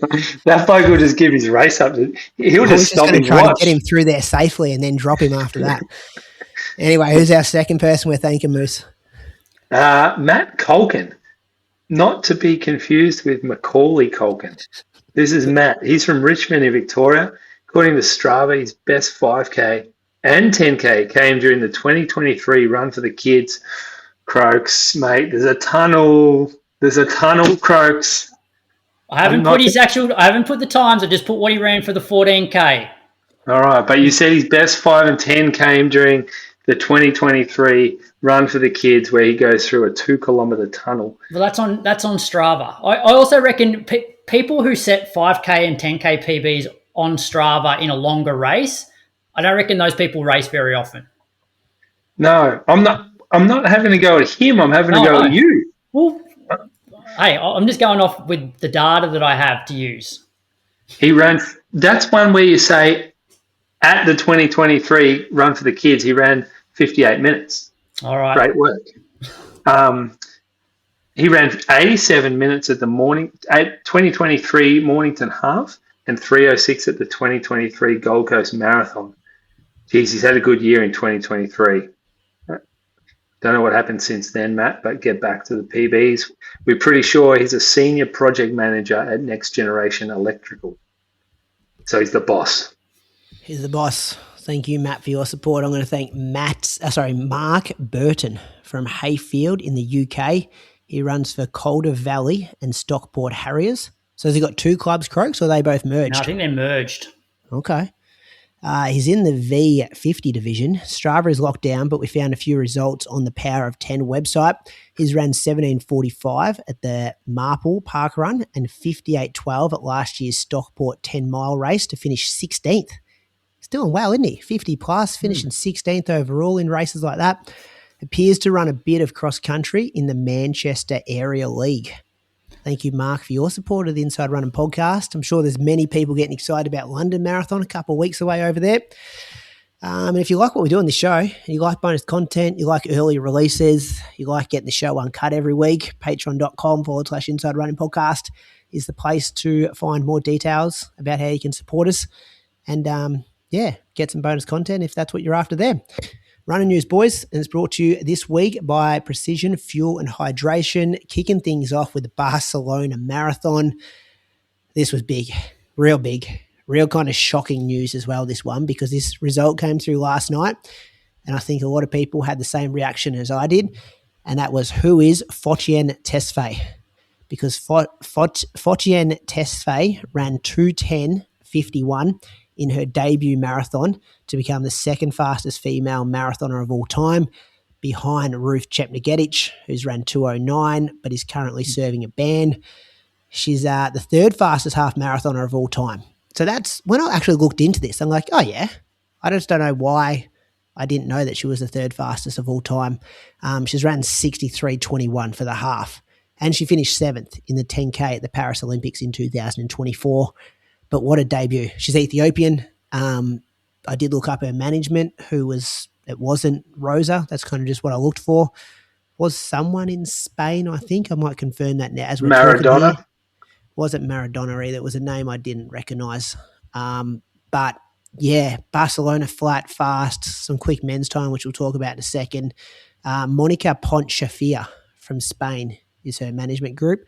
That bloke will just give his race up. He'll just stop and try watch. To get him through there safely and then drop him after that. Anyway, who's our second person we're thanking, Moose? Matt Culkin. Not to be confused with Macaulay Culkin. This is Matt. He's from Richmond in Victoria. According to Strava, his best 5K and 10K came during the 2023 Run for the Kids. Croaks, mate. There's a tunnel, Croaks. I haven't put the times. I just put what he ran for the 14K. All right, but you said his best 5 and 10 came during the 2023 Run for the Kids, where he goes through a 2-kilometre tunnel. Well, that's on Strava. I also reckon people who set 5K and 10K PBs on Strava in a longer race, I don't reckon those people race very often. No, I'm not having to go at him. I'm having to go at you. Well, hey, I'm just going off with the data that I have to use. He ran. That's one where you say at the 2023 Run for the Kids, he ran 58 minutes. All right. Great work. He ran 87 minutes at the 2023 Mornington Half and 3:06 at the 2023 Gold Coast Marathon. Geez, he's had a good year in 2023. Don't know what happened since then, Matt, but get back to the PBs. We're pretty sure he's a senior project manager at Next Generation Electrical. So he's the boss. He's the boss. Thank you, Matt, for your support. I'm going to thank Mark Burton from Hayfield in the UK. He runs for Calder Valley and Stockport Harriers. So has he got two clubs, Croaks, or are they both merged? No, I think they're merged. Okay. He's in the V50 division. Strava is locked down, but we found a few results on the Power of 10 website. He's ran 17:45 at the Marple Park Run and 58:12 at last year's Stockport 10-mile race to finish 16th. He's doing well, isn't he? 50 plus, finishing 16th overall in races like that. Appears to run a bit of cross-country in the Manchester Area League. Thank you, Mark, for your support of the Inside Running podcast. I'm sure there's many people getting excited about London Marathon a couple of weeks away over there. And if you like what we do on the show, you like bonus content, you like early releases, you like getting the show uncut every week, patreon.com/Inside Running Podcast is the place to find more details about how you can support us and, get some bonus content if that's what you're after there. Running news, boys, and it's brought to you this week by Precision Fuel and Hydration, kicking things off with the Barcelona Marathon. This was big, real kind of shocking news as well, this one, because this result came through last night, and I think a lot of people had the same reaction as I did, and that was, who is Fotyen Tesfay? Because Fotyen Tesfay ran 2:10:51 in her debut marathon to become the second fastest female marathoner of all time, behind Ruth Chepngetich, who's ran 2:09 but is currently serving a ban. She's the third fastest half marathoner of all time. So that's, when I actually looked into this, I'm like, oh yeah, I just don't know why I didn't know that she was the third fastest of all time. She's ran 63:21 for the half, and she finished 7th in the 10K at the Paris Olympics in 2024. But what a debut. She's Ethiopian. I did look up her management, it wasn't Rosa. That's kind of just what I looked for. Was someone in Spain, I think. I might confirm that now as we're Maradona? Here. Wasn't Maradona either. It was a name I didn't recognise. But yeah, Barcelona flat, fast, some quick men's time, which we'll talk about in a second. Monica Pontchafia from Spain is her management group,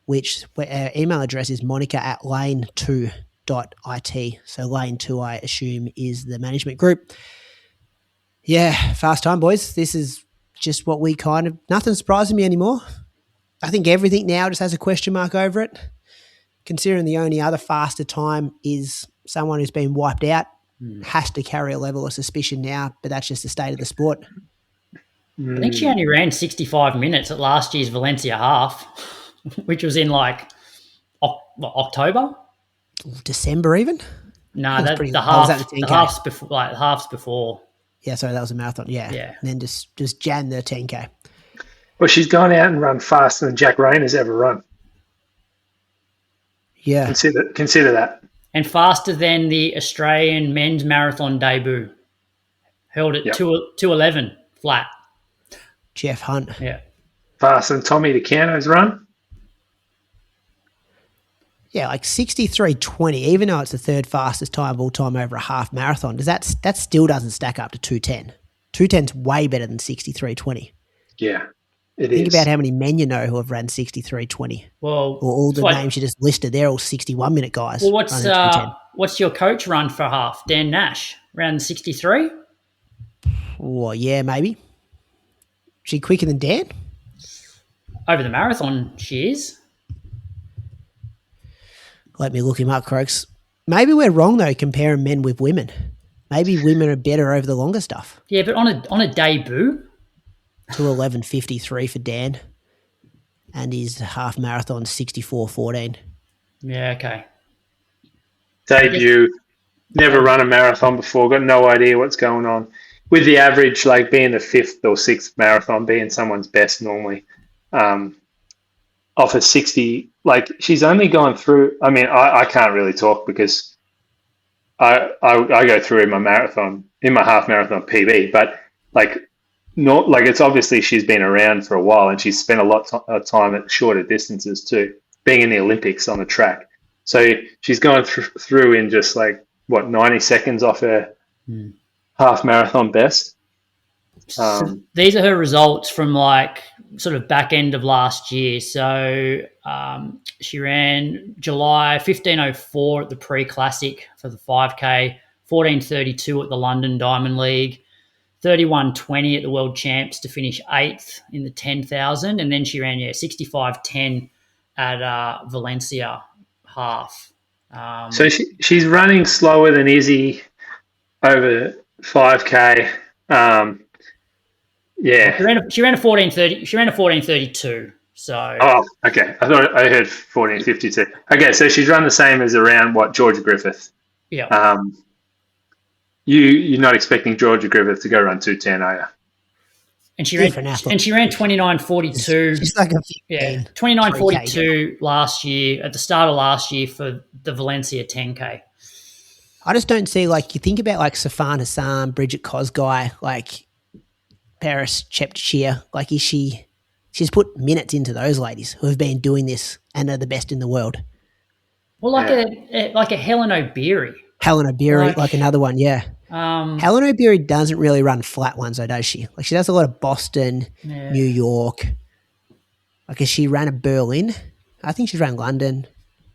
which her email address is monica@lane2.it. So Lane2, I assume, is the management group. Yeah, fast time, boys. This is just what we nothing surprises me anymore. I think everything now just has a question mark over it, considering the only other faster time is someone who's been wiped out, has to carry a level of suspicion now, but that's just the state of the sport. I think she only ran 65 minutes at last year's Valencia half, which was in like October. December even? No, That was the half's before. Like half's before. Yeah, sorry, that was a marathon. Yeah. Yeah. And then just Jan the 10K. Well, she's gone out and run faster than Jack Rayner's ever run. Yeah. Consider that. And faster than the Australian men's marathon debut. Held at 2:11 flat. Jeff Hunt. Yeah. Faster than Tommy DeCano's run. Yeah, like 63:20, even though it's the third fastest time of all time over a half marathon, that still doesn't stack up to 2:10. 2:10's way better than 63:20. Yeah, Think about how many men you know who have run 63:20. Well, or all the names you just listed, they're all 61-minute guys. Well, what's your coach run for half? Dan Nash, around 63? Well, yeah, maybe. Is she quicker than Dan? Over the marathon, she is. Let me look him up, Croaks. Maybe we're wrong, though, comparing men with women. Maybe women are better over the longer stuff. Yeah, but on a debut? 2:11:53 for Dan. And his half marathon, 64:14. Yeah, okay. Debut. Never run a marathon before. Got no idea what's going on. With the average, like being the fifth or sixth marathon, being someone's best normally. Off a 60, like she's only gone through. I mean, I can't really talk because I go through in my half marathon PB, but it's obviously she's been around for a while and she's spent a lot of time at shorter distances too, being in the Olympics on the track. So she's gone through in just 90 seconds off her half marathon best. So these are her results from sort of back end of last year. So she ran July 15:04 at the pre-classic for the 5K, 14:32 at the London Diamond League, 31:20 at the World Champs to finish 8th in the 10,000, and then she ran 65:10 at Valencia half. So she's running slower than Izzy over 5K. Yeah, she ran a 14:30. She ran a 14:32. So. Oh, okay. I thought I heard 14:52. Okay, so she's run the same as around Georgia Griffith. Yeah. You're not expecting Georgia Griffith to go run 2:10, are you? And she ran 29:42. She's like a 29:42 last year at the start of last year for the Valencia 10K. I just don't see you think about Safan Hassan, Bridget Kosgei, Paris Chepchir. She's put minutes into those ladies who have been doing this and are the best in the world. Well, a Helen O'Beary. Helen O'Beary, another one, yeah. Helen O'Beary doesn't really run flat ones, though, does she? She does a lot of Boston, New York. As she ran a Berlin. I think she's ran London,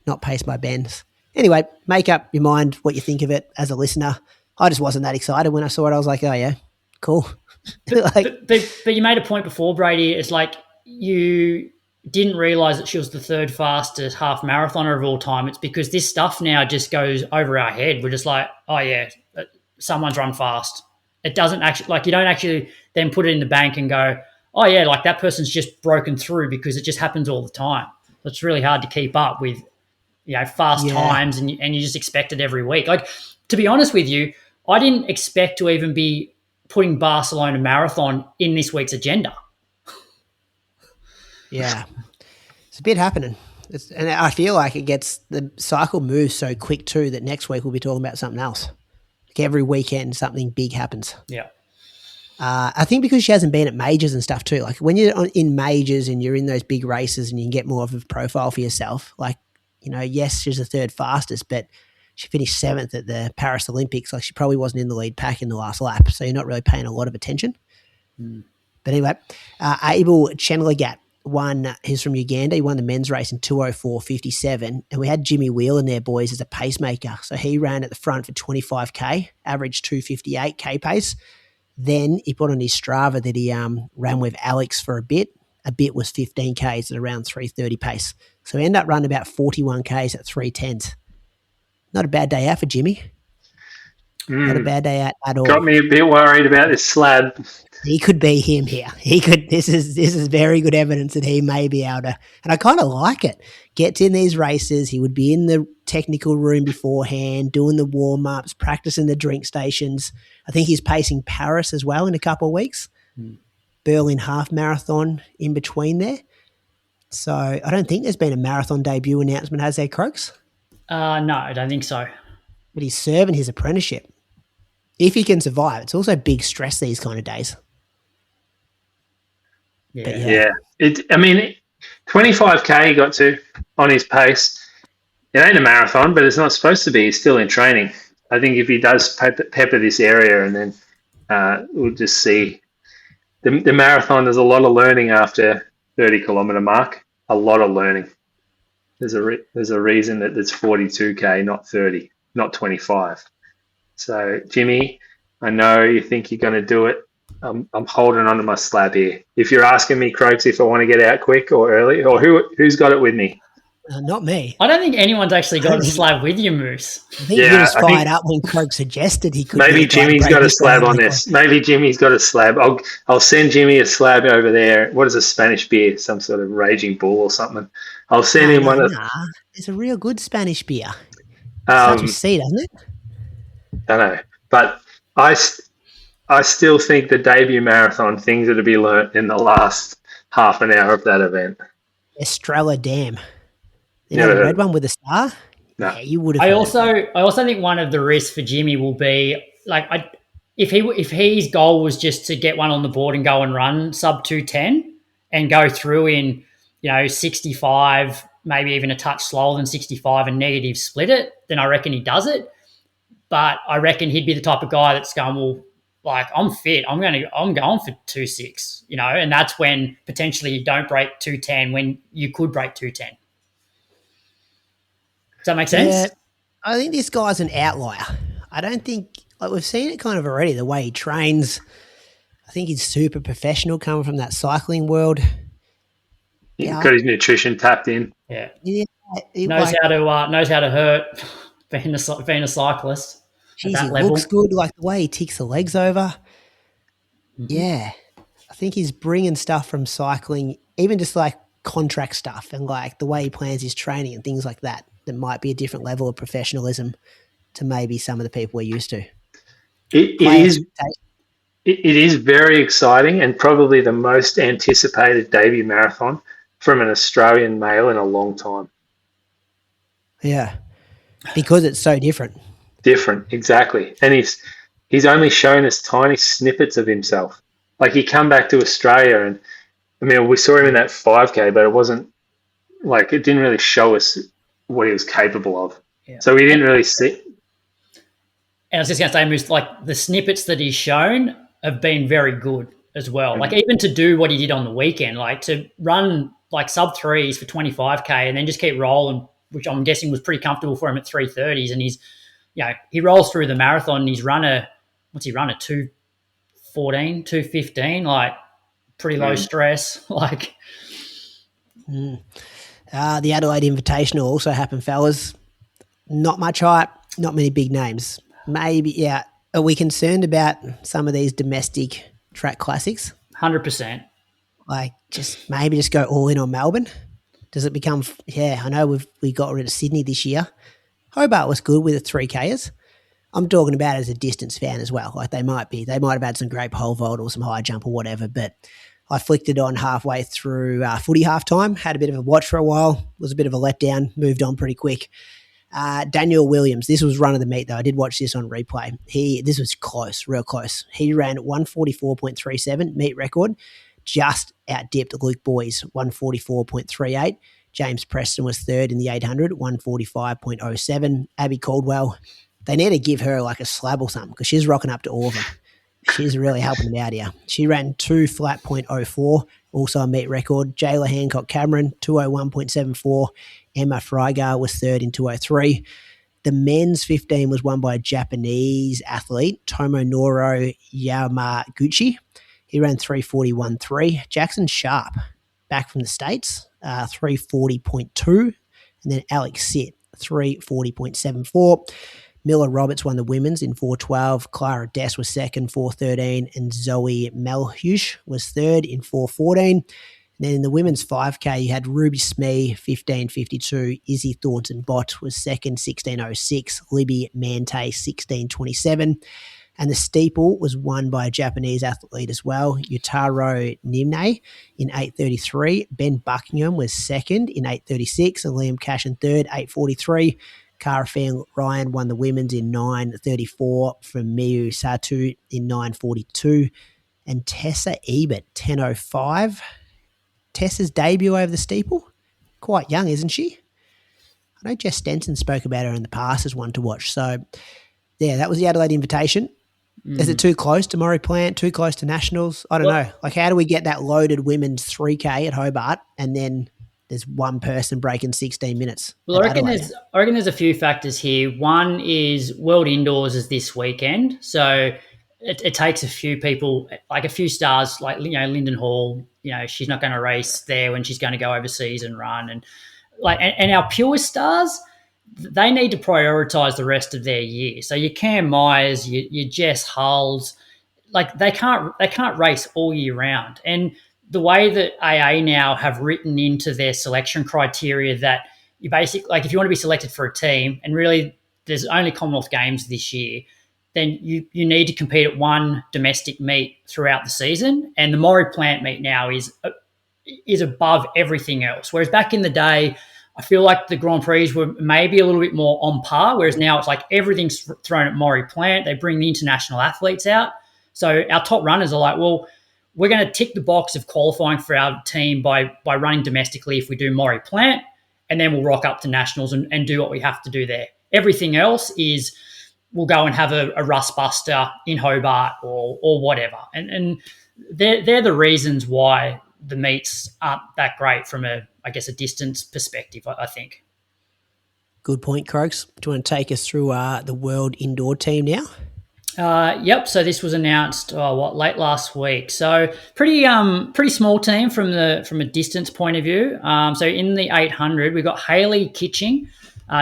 not paced by Ben's. Anyway, make up your mind what you think of it as a listener. I just wasn't that excited when I saw it. I was like, oh, yeah, cool. But you made a point before, Brady. It's you didn't realise that she was the third fastest half marathoner of all time. It's because this stuff now just goes over our head. We're just like, oh, yeah, someone's run fast. It doesn't actually, you don't actually then put it in the bank and go, oh, yeah, that person's just broken through because it just happens all the time. So it's really hard to keep up with, fast times and you just expect it every week. To be honest with you, I didn't expect to even be putting Barcelona Marathon in this week's agenda. Yeah. It's a bit happening. And I feel like the cycle moves so quick too that next week we'll be talking about something else. Every weekend something big happens. Yeah. I think because she hasn't been at majors and stuff too. When you're in majors and you're in those big races and you can get more of a profile for yourself, yes, she's the third fastest, but she finished 7th at the Paris Olympics. She probably wasn't in the lead pack in the last lap, so you're not really paying a lot of attention. But anyway, Abel Chenligat won. He's from Uganda. He won the men's race in 2:04:57, and we had Jimmy Wheel in there, boys, as a pacemaker. So he ran at the front for 25K, averaged 2:58K pace. Then he put on his Strava that he ran with Alex for a bit. A bit was 15Ks at around 3:30 pace. So he ended up running about 41Ks at 3:10s. Not a bad day out for Jimmy. Not a bad day out at all. Got me a bit worried about this slab. He could be him here. He could. This is very good evidence that he may be able to. And I kind of like it. Gets in these races. He would be in the technical room beforehand, doing the warm ups, practicing the drink stations. I think he's pacing Paris as well in a couple of weeks. Berlin half marathon in between there. So I don't think there's been a marathon debut announcement, has there, Croaks? No, I don't think so. But he's serving his apprenticeship. If he can survive, it's also big stress these kind of days. Yeah. I mean, 25K he got to on his pace. It ain't a marathon, but it's not supposed to be. He's still in training. I think if he does pepper this area, and then we'll just see. The marathon, there's a lot of learning after 30-kilometre mark. A lot of learning. There's a reason that there's 42K, not 30, not 25. So, Jimmy, I know you think you're going to do it. I'm holding on to my slab here. If you're asking me, Croaks, if I want to get out quick or early, or who's got it with me? Not me. I don't think anyone's actually got a slab with you, Moose. I think he was fired up when Croaks suggested he could. Maybe Jimmy's got a slab on this. Maybe Jimmy's got a slab. I'll send Jimmy a slab over there. What is a Spanish beer? Some sort of Raging Bull or something. I'll send him one. It's a real good Spanish beer. Such a seed, doesn't it? I know, but I still think the debut marathon, things are to be learnt in the last half an hour of that event. Estrella Dam. You know the red one with the star? No. Yeah, you would have. I also think one of the risks for Jimmy will be if his goal was just to get one on the board and go and run sub 210 and go through in 65, maybe even a touch slower than 65 and negative split it, then I reckon he does it. But I reckon he'd be the type of guy that's going, well, like, I'm fit. I'm going for 2.6, and that's when potentially you don't break 210 when you could break 210. Does that make sense? Yeah, I think this guy's an outlier. I don't think we've seen it kind of already, the way he trains. I think he's super professional coming from that cycling world. He's got his nutrition tapped in. Yeah. He knows how to hurt being a cyclist. Geez, he looks good, like the way he ticks the legs over. Mm-hmm. Yeah. I think he's bringing stuff from cycling, even just like contract stuff and like the way he plans his training and things like that might be a different level of professionalism to maybe some of the people we're used to. It is very exciting and probably the most anticipated debut marathon from an Australian male in a long time. Yeah, because it's so different. Different, exactly. And he's only shown us tiny snippets of himself. Like, he come back to Australia and, I mean, we saw him in that 5K, but it wasn't, like, it didn't really show us what he was capable of. Yeah. So we didn't really see. And I was just going to say, Moose, like, the snippets that he's shown have been very good as well. Mm-hmm. Like, even to do what he did on the weekend, like to run like sub threes for 25K and then just keep rolling, which I'm guessing was pretty comfortable for him at 3:30s. And he's, he rolls through the marathon and he's run a 2:14, 2:15, like pretty low stress. Like, the Adelaide Invitational also happened, fellas. Not much hype, not many big names. Maybe, are we concerned about some of these domestic track classics? 100%. Like, just go all in on Melbourne. Does it become? I know we got rid of Sydney this year. Hobart was good with the 3Kers. I'm talking about as a distance fan as well. Like, they might have had some great pole vault or some high jump or whatever, but I flicked it on halfway through footy halftime, had a bit of a watch for a while, was a bit of a letdown, moved on pretty quick. Daniel Williams, this was run of the meet though. I did watch this on replay. This was close, real close. He ran 144.37, meet record, just outdipped Luke Boy's 144.38. James Preston was third in the 800, 145.07. Abbey Caldwell, they need to give her like a slab or something because she's rocking up to all of them. She's really helping them out here. She ran 2:04, also a meet record. Jaylah Hancock-Cameron, 2:01.74. Emma Freigar was third in 2:03. The men's 15 was won by a Japanese athlete, Tomonori Yamaguchi. He ran 3:41.3. Jackson Sharp, back from the States, 3:40.2. And then Alex Stitt, 3:40.74. Milla Roberts won the women's in 4:12. Klara Des was second, 4:13, and Zoe Melhuish was third in 4:14. And then in the women's 5K, you had Ruby Smee, 15:52. Izzy Thornton-Bott was second, 16:06. Libby Mante, 16:27. And the steeple was won by a Japanese athlete as well, Yutaro Nimne in 8:33. Ben Buckingham was second in 8:36, and Liam Cashin third, 8:43. Cara Fan Ryan won the women's in 9:34 from Miyu Satu in 9:42. And Tessa Ebert, 10:05. Tessa's debut over the steeple. Quite young, isn't she? I know Jess Stenson spoke about her in the past as one to watch. So, yeah, that was the Adelaide Invitation. Is it too close to Maury Plant, too close to Nationals? I don't know. Like, how do we get that loaded women's 3K at Hobart and then there's one person breaking 16 minutes? Well, I reckon there's a few factors here. One is World Indoors is this weekend. So it takes a few people, like a few stars, like, Lyndon Hall, she's not going to race there when she's going to go overseas and run. And our pure stars, they need to prioritise the rest of their year. So your Cam Myers, your Jess Hulls, like they can't race all year round. And the way that AA now have written into their selection criteria that you basically, like, if you want to be selected for a team, and really there's only Commonwealth Games this year, then you need to compete at one domestic meet throughout the season. And the Maury Plant meet now is above everything else. Whereas back in the day, I feel like the Grand Prix were maybe a little bit more on par, whereas now it's like everything's thrown at Maury Plant. They bring the international athletes out. So our top runners are like, well, we're going to tick the box of qualifying for our team by running domestically if we do Maury Plant, and then we'll rock up to nationals and do what we have to do there. Everything else is we'll go and have a rust buster in Hobart or whatever. And they're the reasons why the meets aren't that great from a distance perspective, I think. Good point, Croaks. Do you want to take us through the World Indoor team now? Yep. So this was announced late last week. So pretty small team from a distance point of view. So in the 800, we've got Hayley Kitching.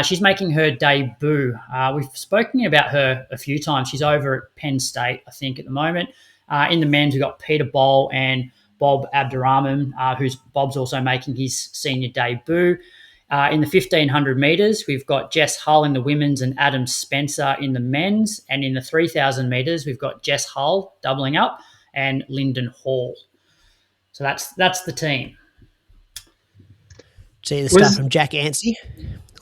She's making her debut. We've spoken about her a few times. She's over at Penn State, I think, at the moment. In the men's, we've got Peter Boll and Bob Abdurrahman, Bob's also making his senior debut. In the 1,500 metres, we've got Jess Hull in the women's and Adam Spencer in the men's. And in the 3,000 metres, we've got Jess Hull doubling up and Lyndon Hall. So that's the team. See the stuff from Jack Anstey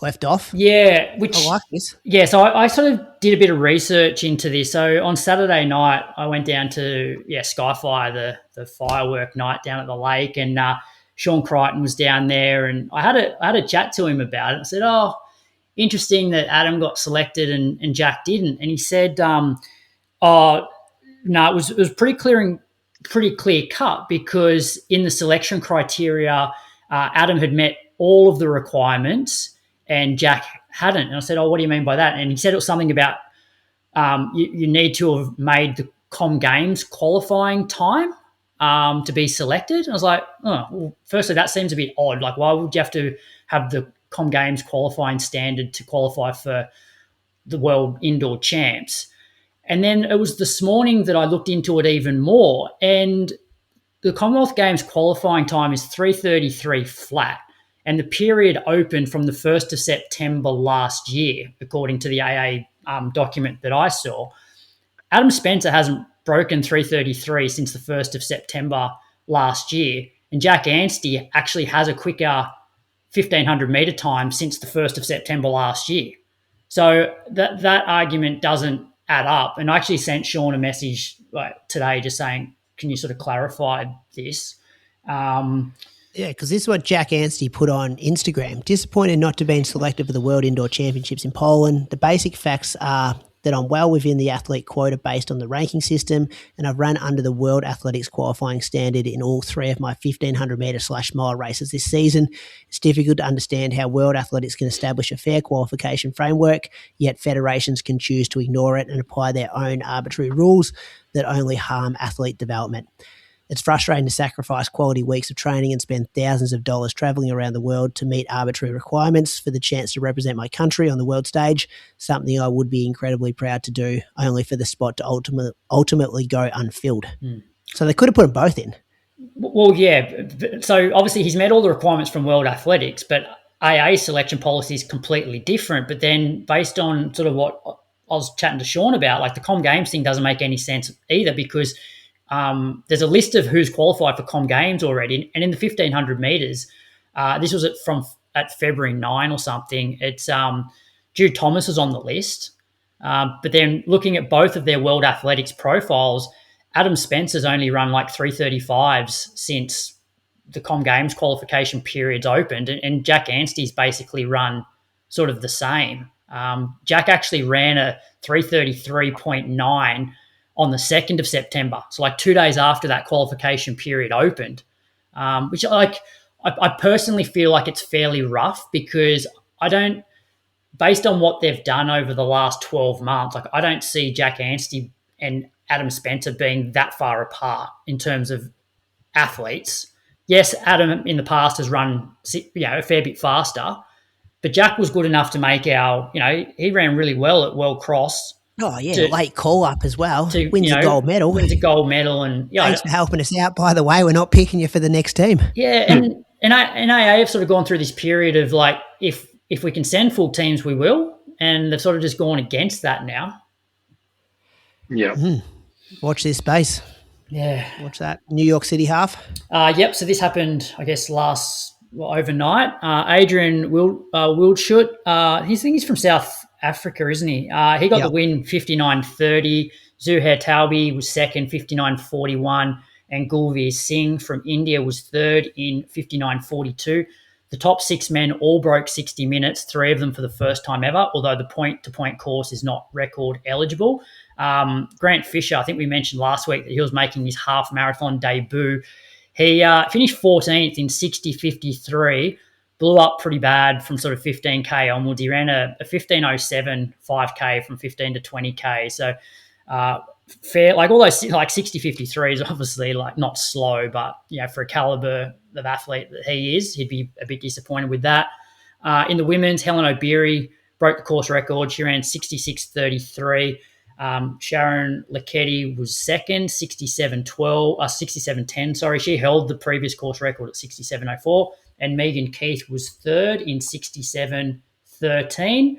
left off. Yeah, I like this. Yeah, so I sort of did a bit of research into this. So on Saturday night, I went down to Skyfire, the firework night down at the lake, and Sean Crichton was down there, and I had a chat to him about it. I said, "Oh, interesting that Adam got selected and Jack didn't." And he said, "Oh, no, it was pretty clear cut because in the selection criteria, Adam had met all of the requirements." And Jack hadn't. And I said, "Oh, what do you mean by that?" And he said it was something about you need to have made the Com Games qualifying time to be selected. And I was like, oh, well, firstly, that seems a bit odd. Like, why would you have to have the Com Games qualifying standard to qualify for the World Indoor Champs? And then it was this morning that I looked into it even more. And the Commonwealth Games qualifying time is 3:33 flat. And the period opened from the 1st of September last year, according to the AA document that I saw. Adam Spencer hasn't broken 3:33 since the 1st of September last year. And Jack Anstey actually has a quicker 1,500 metre time since the 1st of September last year. So that argument doesn't add up. And I actually sent Sean a message today just saying, can you sort of clarify this? Yeah, because this is what Jack Anstey put on Instagram. Disappointed not to be selected for the World Indoor Championships in Poland. The basic facts are that I'm well within the athlete quota based on the ranking system, and I've run under the World Athletics qualifying standard in all three of my 1,500 metre/mile races this season. It's difficult to understand how World Athletics can establish a fair qualification framework, yet federations can choose to ignore it and apply their own arbitrary rules that only harm athlete development. It's frustrating to sacrifice quality weeks of training and spend thousands of dollars traveling around the world to meet arbitrary requirements for the chance to represent my country on the world stage, something I would be incredibly proud to do, only for the spot to ultimately go unfilled. So they could have put them both in. Well, yeah. So obviously he's met all the requirements from World Athletics, but AA selection policy is completely different. But then based on sort of what I was chatting to Sean about, like the Com Games thing doesn't make any sense either, because there's a list of who's qualified for Com Games already. And in the 1,500 metres, this was at February 9 or something, it's Jude Thomas is on the list. But then looking at both of their World Athletics profiles, Adam Spencer's only run like 335s since the Com Games qualification period's opened, and Jack Anstey's basically run sort of the same. Jack actually ran a 333.9 on the 2nd of September, so like 2 days after that qualification period opened, which I personally feel like it's fairly rough, because based on what they've done over the last 12 months, like I don't see Jack Anstey and Adam Spencer being that far apart in terms of athletes. Yes, Adam in the past has run, a fair bit faster, but Jack was good enough to make he ran really well at World Cross. Oh, yeah, late call-up as well. Wins a gold medal. Wins a gold medal. And thanks for helping us out, by the way. We're not picking you for the next team. Yeah, and AA have sort of gone through this period of like, if we can send full teams, we will. And they've sort of just gone against that now. Yeah. Watch this space. Yeah. Watch that. New York City half. Yep. So this happened, I guess, overnight. Adriaan Wildschutt, he's from South Africa, isn't he? He got the win 59.30. Zouhair Talbi was second, 59.41. And Gulveer Singh from India was third in 59.42. The top six men all broke 60 minutes, three of them for the first time ever, although the point-to-point course is not record eligible. Grant Fisher, I think we mentioned last week that he was making his half marathon debut. He finished 14th in 60.53, blew up pretty bad from sort of 15K onwards. He ran a 15.07 5K from 15 to 20K. So fair, like all those, like 60.53 is obviously like not slow, but for a caliber of athlete that he is, he'd be a bit disappointed with that. In the women's, Helen O'Beary broke the course record. She ran 66.33. Sharon Lecchetti was second, 67.10. Sorry, she held the previous course record at 67.04. And Megan Keith was third in 67.13.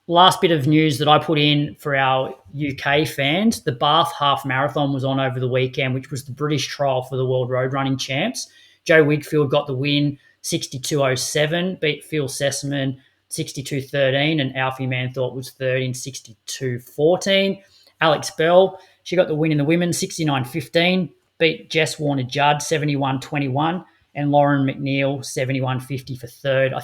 Last bit of news that I put in for our UK fans, the Bath Half Marathon was on over the weekend, which was the British trial for the World Road Running Champs. Joe Wigfield got the win, 62.07, beat Phil Sessamon, 62.13, and Alfie Manthorpe was third in 62.14. Alex Bell, she got the win in the women, 69.15, beat Jess Warner-Judd, 71.21, and Lauren McNeil, 71.50 for third.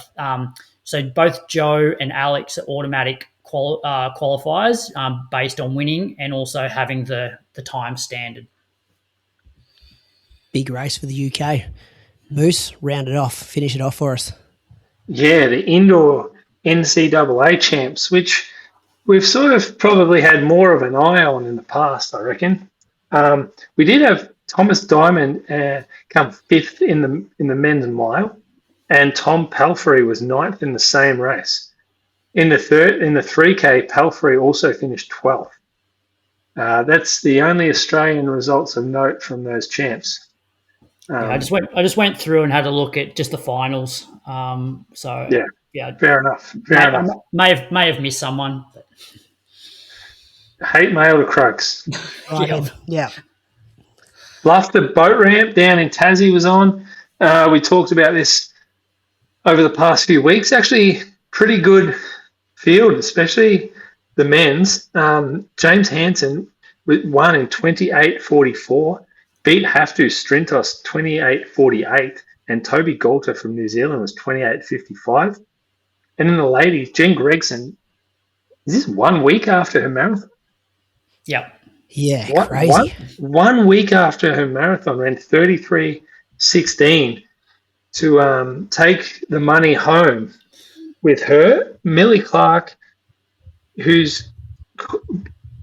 So both Joe and Alex are automatic qualifiers based on winning and also having the time standard. Big race for the UK. Moose, finish it off for us. Yeah, the indoor NCAA champs, which we've sort of probably had more of an eye on in the past, I reckon. We did have Thomas Diamond come fifth in the men's mile, and Tom Palfrey was ninth in the same race. In the 3K, Palfrey also finished 12th. That's the only Australian results of note from those champs. I just went through and had a look at just the finals. Yeah, fair enough. May have missed someone. But... Hate mail to Croaks. Yeah. Bluff the boat ramp down in Tassie was on. We talked about this over the past few weeks. Actually, pretty good field, especially the men's. James Hansen won in 28.44, beat Haftu Strintos 28.48, and Toby Galter from New Zealand was 28.55. And then the ladies, Jen Gregson, is this 1 week after her marathon? Yep. Yeah, crazy. One week after her marathon, ran 33.16 to take the money home with her. Millie Clark, who's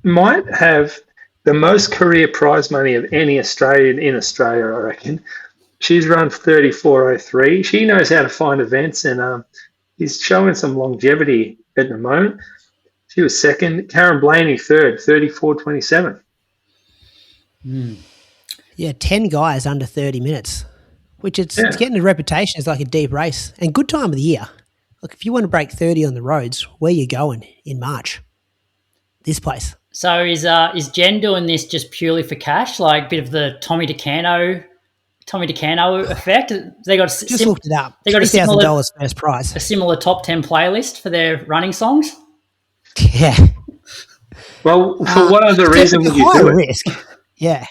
might have the most career prize money of any Australian in Australia, I reckon. She's run 34:03. She knows how to find events, and he's showing some longevity at the moment. She was second. Karen Blaney third, 34:27. Yeah, 10 guys under 30 minutes, which it's getting a reputation as like a deep race and good time of the year. Look, if you want to break 30 on the roads, where you going in March? This place. So is Jen doing this just purely for cash, like a bit of the Tommy DeCano effect? They got just looked it up. They got $3,000 first prize. A similar top 10 playlist for their running songs. Yeah. Well, for what other reason would you do it? Risk. Yeah.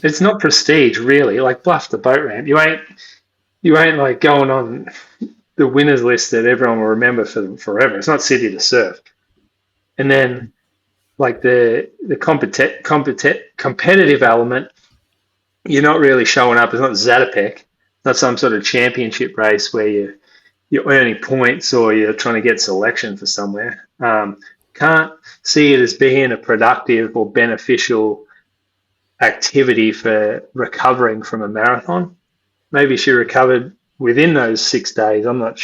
It's not prestige, really. Like Bluff the boat ramp, you ain't like going on the winners list that everyone will remember for forever. It's not City to Surf. And then, like the competitive element, you're not really showing up. It's not Zatopek. It's not some sort of championship race where you're earning points or you're trying to get selection for somewhere. Can't see it as being a productive or beneficial activity for recovering from a marathon. Maybe she recovered within those 6 days. I'm not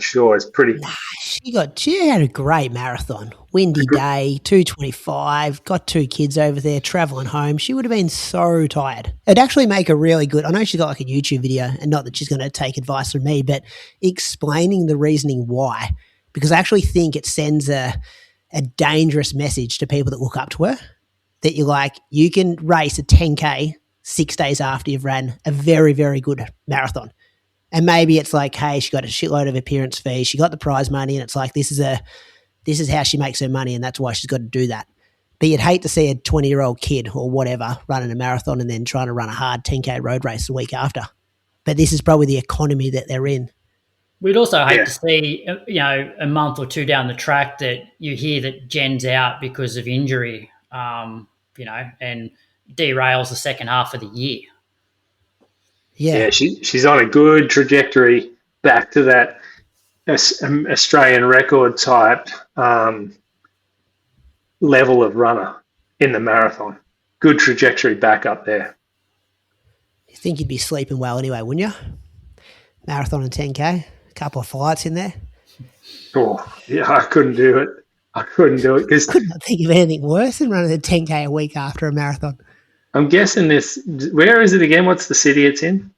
sure. It's pretty. She had a great marathon. Windy day, 2:25. Got 2 kids over there traveling home. She would have been so tired. It'd actually make a really good. I know she's got like a YouTube video, and not that she's going to take advice from me, but explaining the reasoning why, because I actually think it sends a dangerous message to people that look up to her. That you're like, you can race a 10K 6 days after you've ran a very, very good marathon. And maybe it's like, hey, she got a shitload of appearance fees. She got the prize money, and it's like, this is how she makes her money, and that's why she's got to do that. But you'd hate to see a 20-year-old kid or whatever running a marathon and then trying to run a hard 10K road race the week after. But this is probably the economy that they're in. We'd also hate to see, a month or two down the track that you hear that Jen's out because of injury. And derails the second half of the year. Yeah, she's on a good trajectory back to that Australian record type level of runner in the marathon. Good trajectory back up there. You think you'd be sleeping well anyway, wouldn't you? Marathon and 10K, a couple of flights in there. Oh, yeah, I couldn't do it. Because could not think of anything worse than running a 10K a week after a marathon. I'm guessing this. Where is it again? What's the city it's in?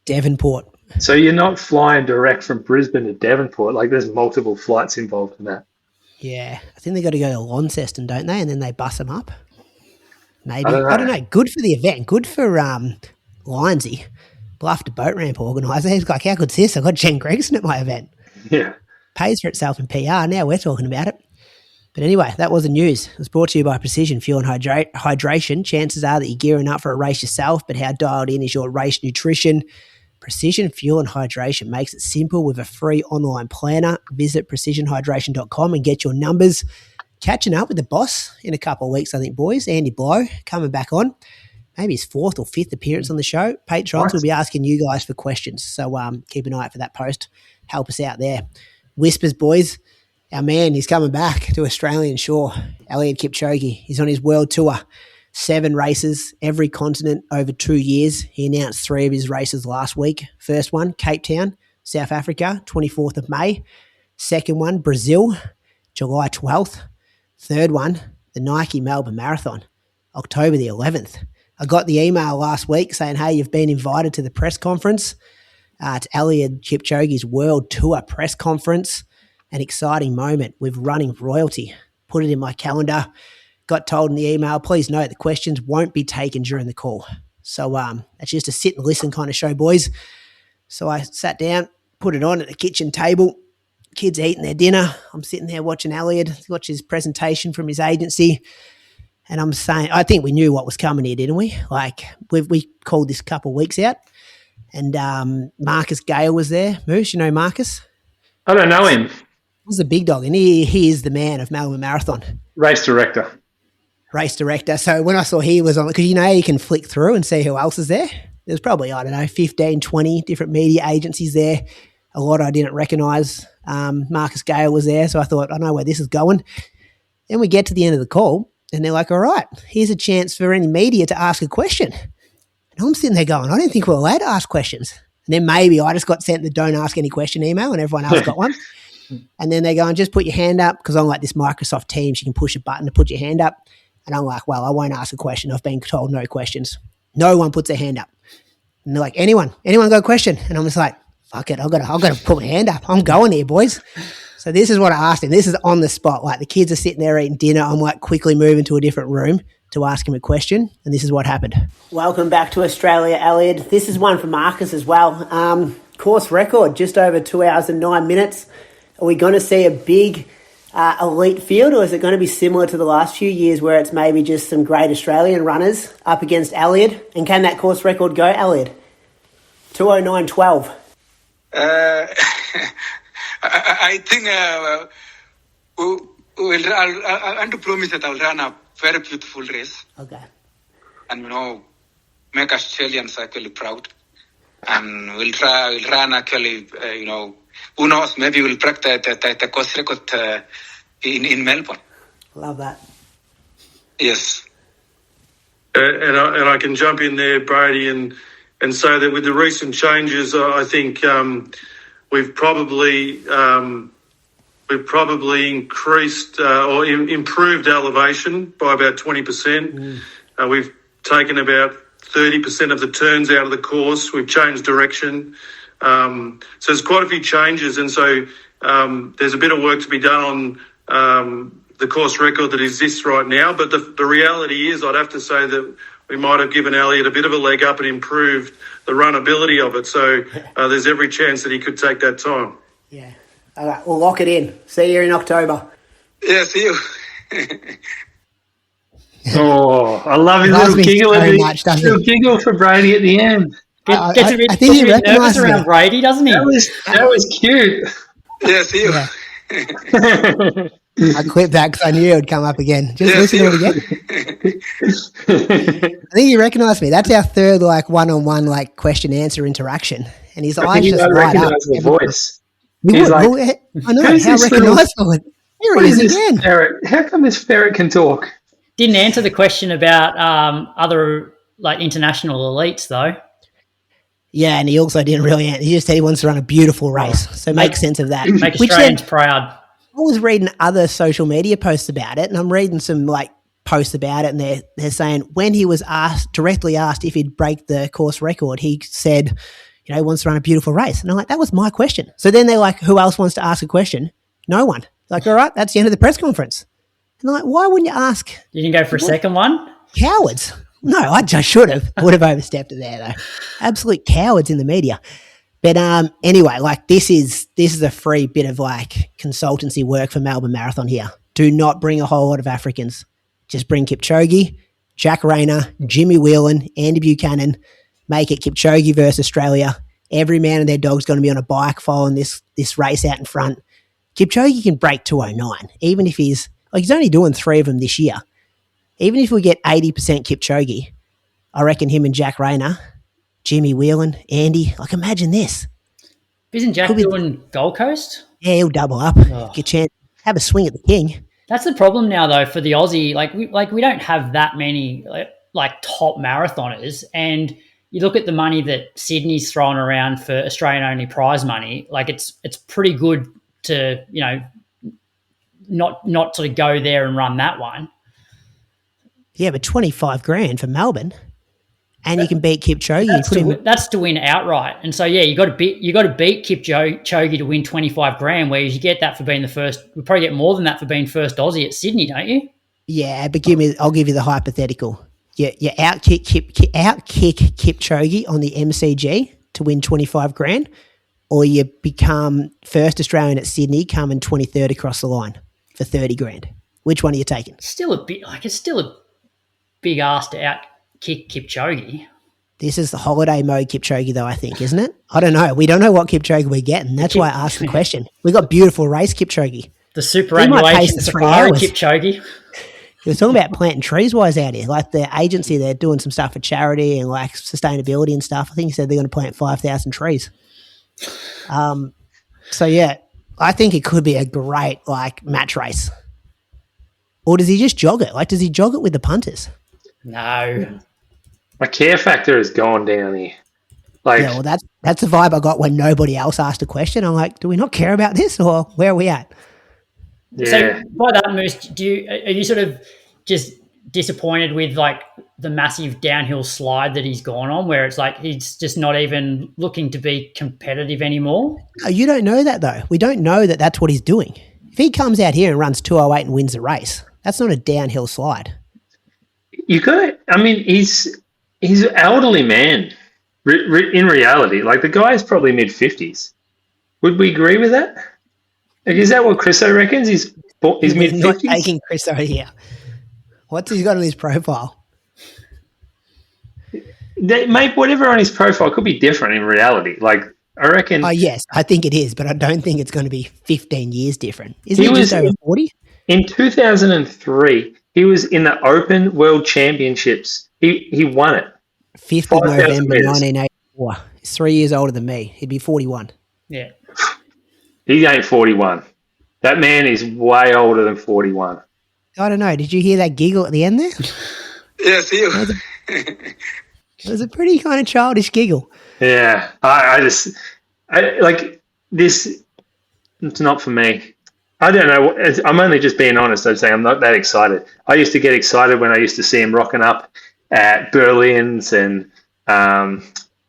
Devonport. So you're not flying direct from Brisbane to Devonport. Like there's multiple flights involved in that. Yeah, I think they got to go to Launceston, don't they? And then they bus them up. Maybe I don't know. Good for the event. Good for Linesy, Bluff to boat ramp organiser. He's like, how good's this? I got Jen Gregson at my event. Yeah, pays for itself in PR. Now we're talking about it. But anyway, that was the news. It was brought to you by Precision Fuel and Hydration. Chances are that you're gearing up for a race yourself, but how dialed in is your race nutrition? Precision Fuel and Hydration makes it simple with a free online planner. Visit precisionhydration.com and get your numbers. Catching up with the boss in a couple of weeks, I think, boys. Andy Blow coming back on. Maybe his 4th or 5th appearance on the show. Patrons will be asking you guys for questions. So keep an eye out for that post. Help us out there. Whispers, boys. Our man, he's coming back to Australian shore. Eliud Kipchoge, he's on his world tour. 7 races, every continent over 2 years. He announced 3 of his races last week. First one, Cape Town, South Africa, 24th of May. Second one, Brazil, July 12th. Third one, the Nike Melbourne Marathon, October the 11th. I got the email last week saying, hey, you've been invited to the press conference. It's Eliud Kipchoge's world tour press conference. An exciting moment with running royalty. Put it in my calendar. Got told in the email, please note the questions won't be taken during the call. So it's just a sit and listen kind of show, boys. So I sat down, put it on at the kitchen table. Kids eating their dinner. I'm sitting there watching Eliud, watch his presentation from his agency. And I'm saying, I think we knew what was coming here, didn't we? Like we called this a couple of weeks out. And Marcus Gale was there. Moose, you know Marcus? I don't know him. He's the big dog, and he is the man of Melbourne Marathon. Race director. So when I saw he was on, because you know you can flick through and see who else is there. There's probably, 15, 20 different media agencies there. A lot I didn't recognise. Marcus Gale was there, so I thought, I know where this is going. Then we get to the end of the call, And they're like, all right, here's a chance for any media to ask a question. And I'm sitting there going, I don't think we're allowed to ask questions. And then maybe I just got sent the don't ask any question email and everyone else got one. And then they go and just put your hand up because on like this Microsoft Teams, you can push a button to put your hand up. And I'm like, well, I won't ask a question. I've been told no questions. No one puts their hand up. And they're like, anyone got a question? And I'm just like, fuck it, I've got to put my hand up. I'm going here, boys. So this is what I asked him. This is on the spot. Like the kids are sitting there eating dinner. I'm like quickly moving to a different room to ask him a question. And this is what happened. Welcome back to Australia, Elliot. This is one for Marcus as well. Course record, just over 2 hours and 9 minutes. Are we going to see a big elite field, or is it going to be similar to the last few years where it's maybe just some great Australian runners up against Elliot? And can that course record go, Elliot? 2:09.12. I think I want to promise that I'll run a very beautiful race. Okay. And, make Australians actually proud. And we'll run actually, who knows, maybe we'll break the course record in Melbourne. Love that. Yes. And I can jump in there, Brady, and say that with the recent changes, I think we've probably increased or improved elevation by about 20%. We've taken about 30% of the turns out of the course. We've changed direction. So there's quite a few changes, and so there's a bit of work to be done on the course record that exists right now. But the reality is, I'd have to say that we might have given Elliot a bit of a leg up and improved the runnability of it. So there's every chance that he could take that time. Yeah. All right, we'll lock it in. See you in October. Yeah, see you. Oh, I love his little giggle little giggle for Brady at the end. Gets a bit, I think he nervous recognised around Brady, doesn't he? That was cute. Yeah, see you. Yeah. I quit that because I knew it would come up again. Just listen to it again. I think he recognised me. That's our third one-on-one question answer interaction, and his eyes just light up. The voice. He's like, I know how recognisable. Here it is again. Ferret? How come this ferret can talk? Didn't answer the question about other international elites though. Yeah, and he also didn't really answer. He just said he wants to run a beautiful race. So make sense of that. Make Australians proud. I was reading other social media posts about it, and I'm reading some posts about it, and they're saying when he was directly asked if he'd break the course record, he said, he wants to run a beautiful race. And I'm like, that was my question. So then they're like, who else wants to ask a question? No one. Like, all right, that's the end of the press conference. And I'm like, why wouldn't you ask? You didn't go for a second one? Cowards. No, I just should have. I would have overstepped it there, though. Absolute cowards in the media. But anyway, this is a free bit of consultancy work for Melbourne Marathon here. Do not bring a whole lot of Africans. Just bring Kipchoge, Jack Rayner, Jimmy Whelan, Andy Buchanan. Make it Kipchoge versus Australia. Every man and their dog's going to be on a bike following this race out in front. Kipchoge can break 2:09, even if he's only doing 3 of them this year. Even if we get 80% Kipchoge, I reckon him and Jack Rayner, Jimmy Whelan, Andy, imagine this. Isn't Jack doing Gold Coast? Yeah, he'll double up. Get a chance, have a swing at the king. That's the problem now, though, for the Aussie. We don't have that many top marathoners, and you look at the money that Sydney's throwing around for Australian-only prize money. It's pretty good to not sort of go there and run that one. Yeah, but $25,000 for Melbourne, and you can beat Kipchoge. That's to win outright, and so you got to beat Kipchoge to win $25,000. Whereas you get that for being the first. We probably get more than that for being first Aussie at Sydney, don't you? Yeah, but I'll give you the hypothetical. You outkick Kipchoge on the MCG to win $25,000, or you become first Australian at Sydney, coming 23rd across the line for $30,000. Which one are you taking? It's still a big ask to outkick Kipchoge. This is the holiday mode Kipchoge, though, I think, isn't it? I don't know. We don't know what Kipchoge we're getting. That's why I asked the question. We got beautiful race Kipchoge. The superannuation safari Kipchoge. He was talking about planting trees wise out here. The agency, they're doing some stuff for charity and sustainability and stuff. I think he said they're going to plant 5,000 trees. So, yeah, I think it could be a great match race. Or does he just jog it? Like, does he jog it with the punters? No. My care factor has gone down here. Like, Yeah, well, that's the vibe I got when nobody else asked a question. I'm like, do we not care about this, or where are we at? yeah. So by that, Moose, are you sort of just disappointed with like the massive downhill slide that he's gone on, where it's like he's just not even looking to be competitive anymore? No, you don't know that though. We don't know that that's what he's doing. If he comes out here and runs 2:08 and wins the race, that's not a downhill slide. You got it. I mean, he's an elderly man. In reality, like the guy is probably mid-50s. Would we agree with that? Like, is that what Chriso reckons? He's mid-50s? Not taking Chris over here. What's he got on his profile? Mate, whatever on his profile could be different in reality. Like, I reckon... Oh, yes, I think it is, but I don't think it's going to be 15 years different. Isn't he was just over 40? In 2003, he was in the Open World Championships. He won it. 5th of 5,000 November, meters. 1984. He's 3 years older than me. He'd be 41. Yeah. He ain't 41. That man is way older than 41. I don't know. Did you hear that giggle at the end there? Yes, you. It was a pretty kind of childish giggle. Yeah, I like this. It's not for me. I don't know. I'm only just being honest. I'm saying I'm not that excited. I used to get excited when I used to see him rocking up at Berlin's and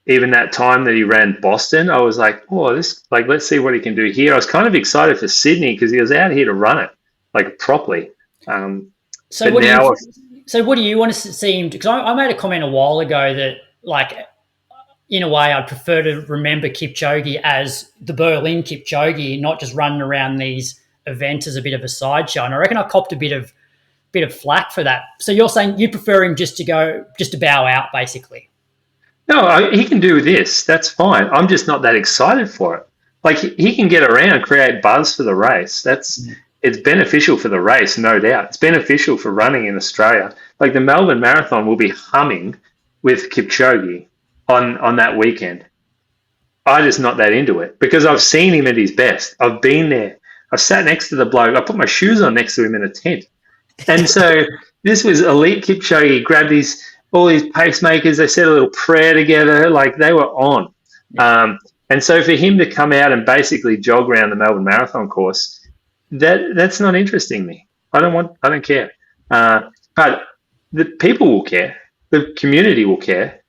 even that time that he ran Boston. I was like, oh, let's see what he can do here. I was kind of excited for Sydney because he was out here to run it like properly. So what do you want to see him do? Because I made a comment a while ago that, like, in a way, I'd prefer to remember Kipchoge as the Berlin Kipchoge, not just running around these events as a bit of a sideshow. And I reckon I copped a bit of flack for that. So you're saying you prefer him just to bow out, basically? No, he can do this. That's fine. I'm just not that excited for it. Like, he can get around, create buzz for the race. It's beneficial for the race, no doubt. It's beneficial for running in Australia. Like, the Melbourne Marathon will be humming with Kipchoge on that weekend. I'm just not that into it because I've seen him at his best. I've been there. I've sat next to the bloke. I put my shoes on next to him in a tent. And so this was elite Kipchoge. He grabbed all these pacemakers. They said a little prayer together. Like, they were on. And so for him to come out and basically jog around the Melbourne Marathon course, that's not interesting me. I don't care. But the people will care. The community will care.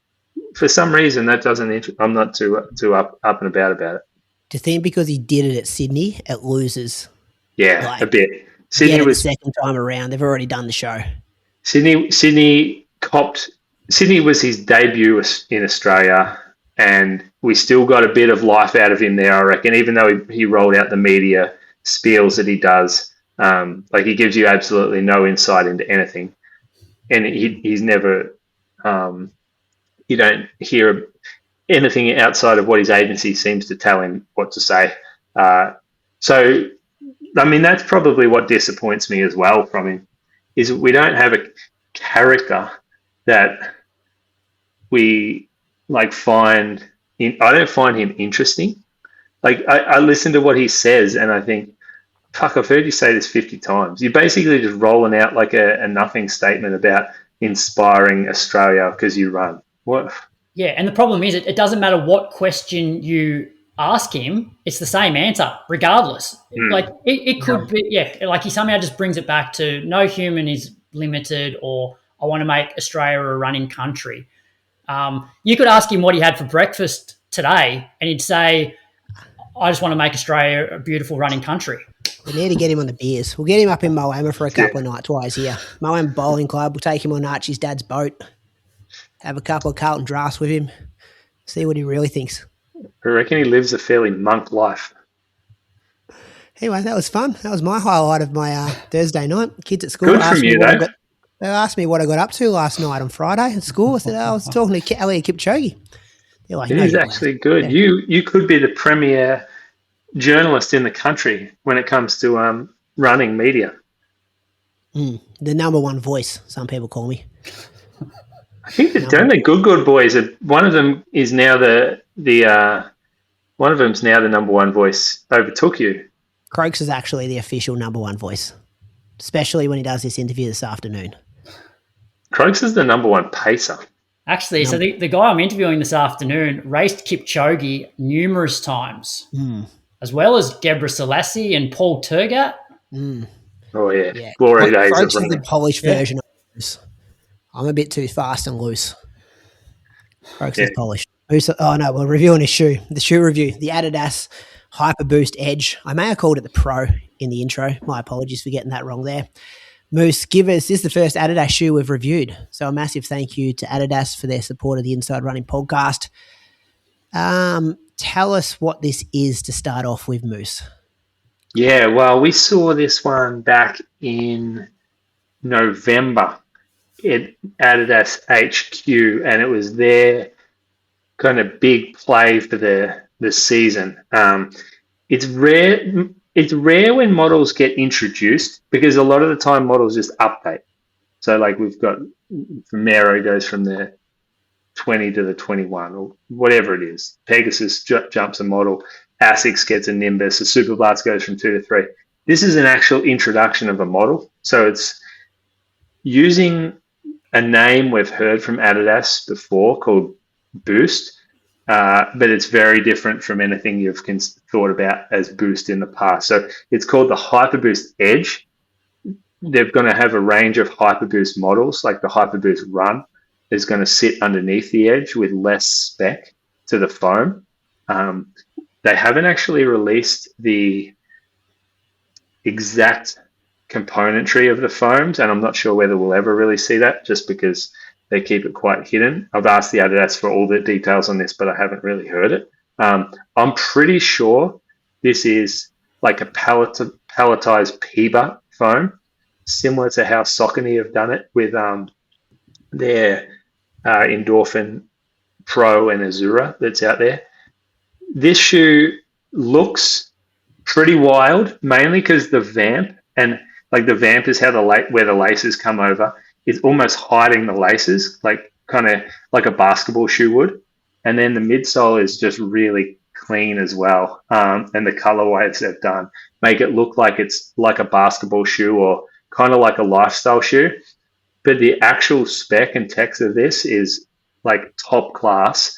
For some reason, that doesn't. I'm not too up and about it. Do you think because he did it at Sydney, it loses? Yeah, like, a bit. Sydney was the second time around. They've already done the show. Sydney was his debut in Australia, and we still got a bit of life out of him there, I reckon, even though he rolled out the media spiels that he does. Like, he gives you absolutely no insight into anything. And he's never, you don't hear anything outside of what his agency seems to tell him what to say. So, I mean, that's probably what disappoints me as well from him, is we don't have a character that we find. I don't find him interesting. Like, I listen to what he says and I think, fuck, I've heard you say this 50 times. You're basically just rolling out like a nothing statement about inspiring Australia because you run. What? Yeah, and the problem is it doesn't matter what question you ask him, it's the same answer regardless. Like, it could be, like he somehow just brings it back to no human is limited, or I want to make Australia a running country. You could ask him what he had for breakfast today and he'd say, I just want to make Australia a beautiful running country. We need to get him on the beers. We'll get him up in Moama for a couple of nights while he's here. Moama Bowling Club. We'll take him on Archie's dad's boat. Have a couple of Carlton drafts with him. See what he really thinks. I reckon he lives a fairly monk life. Anyway, that was fun. That was my highlight of my Thursday night. Kids at school. Good from you, though. They asked me what I got up to last night on Friday at school. I said, I was talking to Elliot Kipchoge. They're like, he's actually good. Yeah. You could be the premier journalist in the country when it comes to running media. The number one voice, some people call me. I think don't the good boys? One of them is now one of them's now the number one voice. Overtook you. Croaks is actually the official number one voice. especially when he does this interview this afternoon. Croaks is the number one pacer. Actually, so the guy I'm interviewing this afternoon raced Kipchoge numerous times, as well as Gebre Selassie and Paul Turgat. Oh, yeah. Glory days Croaks of is the polished version of this. I'm a bit too fast and loose. Croaks is polished. Oh, no, we're reviewing his shoe. The shoe review, the Adidas Hyperboost Edge. I may have called it the Pro in the intro. My apologies for getting that wrong there. Moose, this is the first Adidas shoe we've reviewed. So a massive thank you to Adidas for their support of the Inside Running podcast. Tell us what this is to start off with, Moose. Yeah, well, we saw this one back in November at Adidas HQ, and it was their kind of big play for the season. It's rare when models get introduced because a lot of the time models just update. So like we've got Mero goes from the 20 to the 21 or whatever it is. Pegasus jumps a model. Asics gets a Nimbus. A Superblast goes from 2 to 3. This is an actual introduction of a model. So it's using a name we've heard from Adidas before called Boost, but it's very different from anything you've thought about as Boost in the past. So it's called the Hyperboost Edge. They're going to have a range of Hyperboost models, like the Hyperboost Run is going to sit underneath the Edge with less spec to the foam. They haven't actually released the exact componentry of the foams, and I'm not sure whether we'll ever really see that just because they keep it quite hidden. I've asked the Adidas for all the details on this, but I haven't really heard it. I'm pretty sure this is like a pelletized PEBA foam, similar to how Saucony have done it with their Endorphin Pro and Azura that's out there. This shoe looks pretty wild, mainly because the vamp, and like the vamp is how where the laces come over, is almost hiding the laces, like kind of like a basketball shoe would. And then the midsole is just really clean as well. And the colorways they've done make it look like it's like a basketball shoe or kind of like a lifestyle shoe. But the actual spec and text of this is like top class.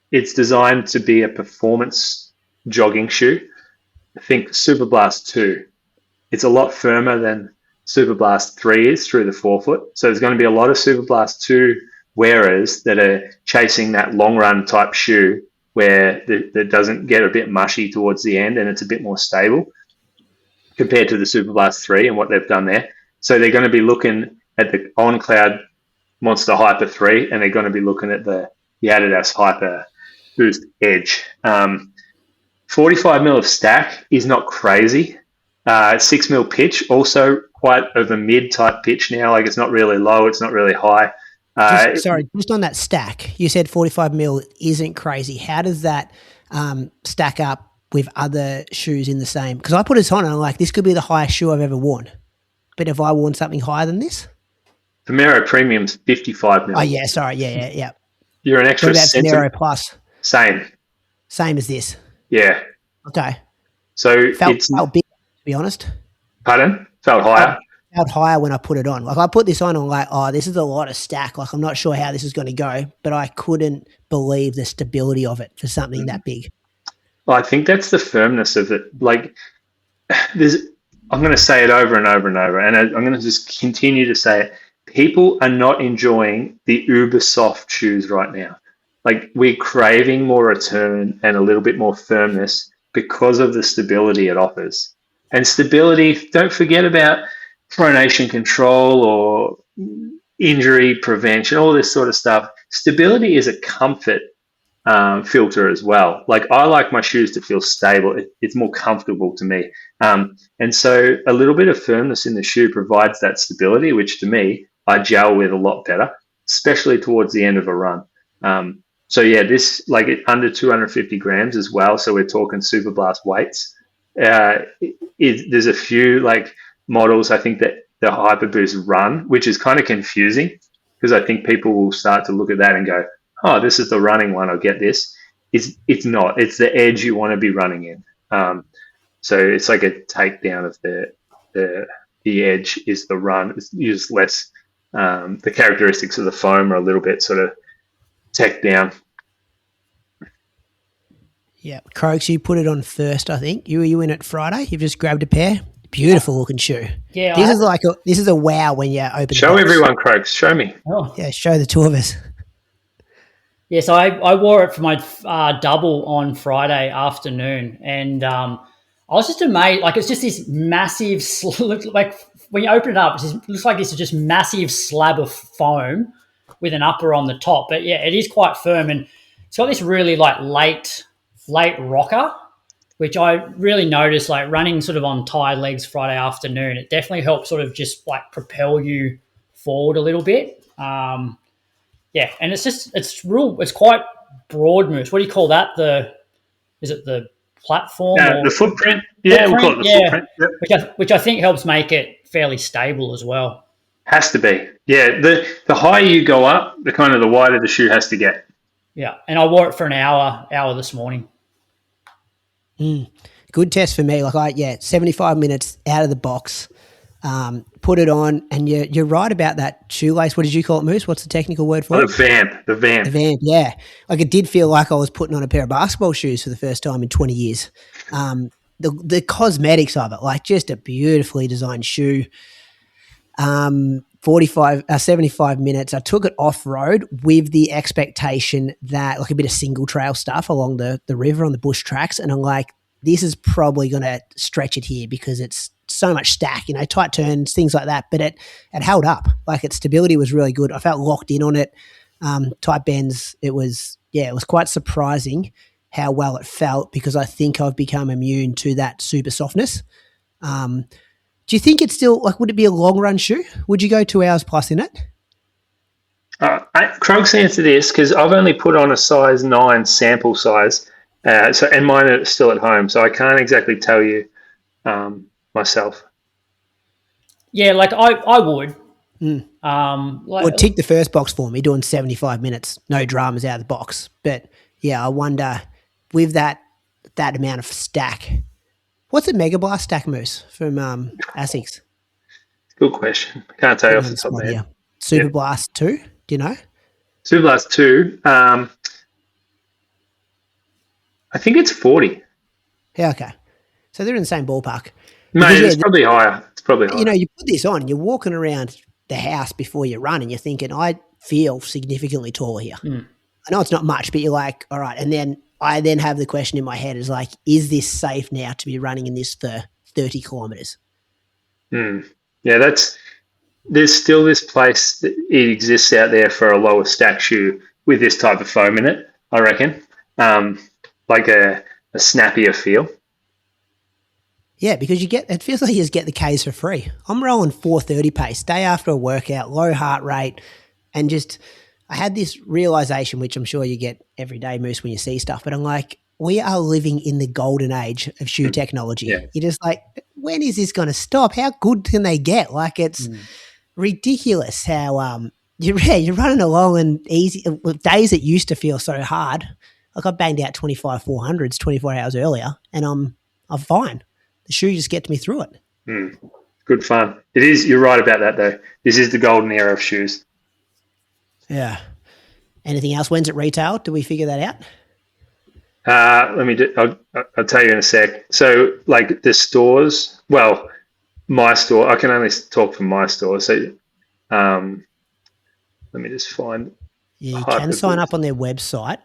It's designed to be a performance jogging shoe. I think Superblast 2. It's a lot firmer than Superblast 3 is through the forefoot. So there's going to be a lot of Superblast 2 wearers that are chasing that long run type shoe where that doesn't get a bit mushy towards the end and it's a bit more stable compared to the Superblast 3 and what they've done there. So they're going to be looking at the On Cloud Monster Hyper 3 and they're going to be looking at the Adidas Hyper Boost Edge. 45 mil of stack is not crazy. 6 mil pitch, also quite of a mid type pitch now. Like it's not really low, it's not really high. Just on that stack, you said 45 mil isn't crazy. How does that stack up with other shoes in the same? Because I put this on and I'm like, this could be the highest shoe I've ever worn. But have I worn something higher than this? The Mero Premium's 55 mil. Oh, yeah, sorry. Yeah. You're an extra centimeter. Mero Plus. Same as this. Yeah. Okay. So felt big, to be honest. Pardon? Felt higher? Felt higher when I put it on. Like I put this on and I'm like, oh, this is a lot of stack. Like I'm not sure how this is going to go, but I couldn't believe the stability of it for something that big. Well, I think that's the firmness of it. Like I'm going to say it over and over and over, and I'm going to just continue to say it. People are not enjoying the uber soft shoes right now. Like we're craving more return and a little bit more firmness because of the stability it offers. And stability, don't forget about pronation control or injury prevention, all this sort of stuff. Stability is a comfort filter as well. Like I like my shoes to feel stable. It's more comfortable to me. And so a little bit of firmness in the shoe provides that stability, which to me, I gel with a lot better, especially towards the end of a run. So yeah, this like under 250 grams as well. So we're talking Superblast weights. There's a few like models, I think that the Hyperboost Run, which is kind of confusing because I think people will start to look at that and go, oh, this is the running one, I'll get this. It's not. It's the edge you want to be running in. So it's like a takedown of the the edge is the run. It's used less. The characteristics of the foam are a little bit sort of tacked down. Yeah, Croaks, you put it on first, I think. You in it Friday? You've just grabbed a pair. Beautiful looking shoe. Yeah, this is a wow when you open. Show the box. everyone, Croaks. Show me. Oh. Yeah, show the two of us. Yeah, so I wore it for my double on Friday afternoon, and I was just amazed. Like, it's just this massive, like when you open it up, it looks like this is just massive slab of foam with an upper on the top. But yeah, it is quite firm, and it's got this really like late rocker, which I really noticed. Like running sort of on tired legs Friday afternoon, it definitely helps sort of just like propel you forward a little bit. Yeah, and it's quite broad moves. What do you call that? Is it the platform? Yeah, the footprint. Yeah, we'll call it the footprint. Yep. Which I think helps make it fairly stable as well. Has to be. Yeah, the higher you go up, the kind of the wider the shoe has to get. Yeah, and I wore it for an hour this morning. Good test for me. 75 minutes out of the box. Put it on, and you're right about that shoelace. What did you call it, Moose? What's the technical word for it? The vamp. The vamp, yeah. Like, it did feel like I was putting on a pair of basketball shoes for the first time in 20 years. The cosmetics of it, like just a beautifully designed shoe. 75 minutes. I took it off-road with the expectation that, like, a bit of single trail stuff along the river on the bush tracks, and I'm like, this is probably going to stretch it here because it's so much stack, tight turns, things like that. But it held up. Like, its stability was really good. I felt locked in on it. Tight bends. It was quite surprising how well it felt, because I think I've become immune to that super softness. Do you think it's still, like, would it be a long run shoe? Would you go 2 hours plus in it? Croaks answer this, because I've only put on a size 9 sample size. And mine are still at home, so I can't exactly tell you myself. Yeah, like I would. Well, tick the first box for me, doing 75 minutes, no dramas out of the box. But yeah, I wonder with that amount of stack, what's a Mega Blast stack, Moose, from ASICS? Good question. Can't tell you off the top of my head. Super Blast 2, do you know? Super Blast 2. I think it's 40. Yeah, okay. So they're in the same ballpark. No, it's probably higher. It's probably higher. You put this on, you're walking around the house before you run, and you're thinking, I feel significantly taller here. I know it's not much, but you're like, all right. And then I have the question in my head is like, is this safe now to be running in this for 30 kilometres? Yeah, there's still this place that it exists out there for a lower stack shoe with this type of foam in it, I reckon. Like a snappier feel. Yeah, because it feels like you just get the Ks for free. I'm rolling 4:30 pace day after a workout, low heart rate, and just I had this realization, which I'm sure you get every day, Moose, when you see stuff, but I'm like, we are living in the golden age of shoe technology. Yeah. You're just like, when is this going to stop? How good can they get? Like, it's ridiculous how you're running along and easy days that used to feel so hard. Like, I banged out 25 400s 24 hours earlier, and I'm fine. The shoe just gets me through it. Good fun. It is. You're right about that, though. This is the golden era of shoes. Yeah. Anything else? When's it retail? Do we figure that out? I'll tell you in a sec. So, like, the stores, well, my store, I can only talk for my store. So, let me just find. Yeah, you can sign up on their website.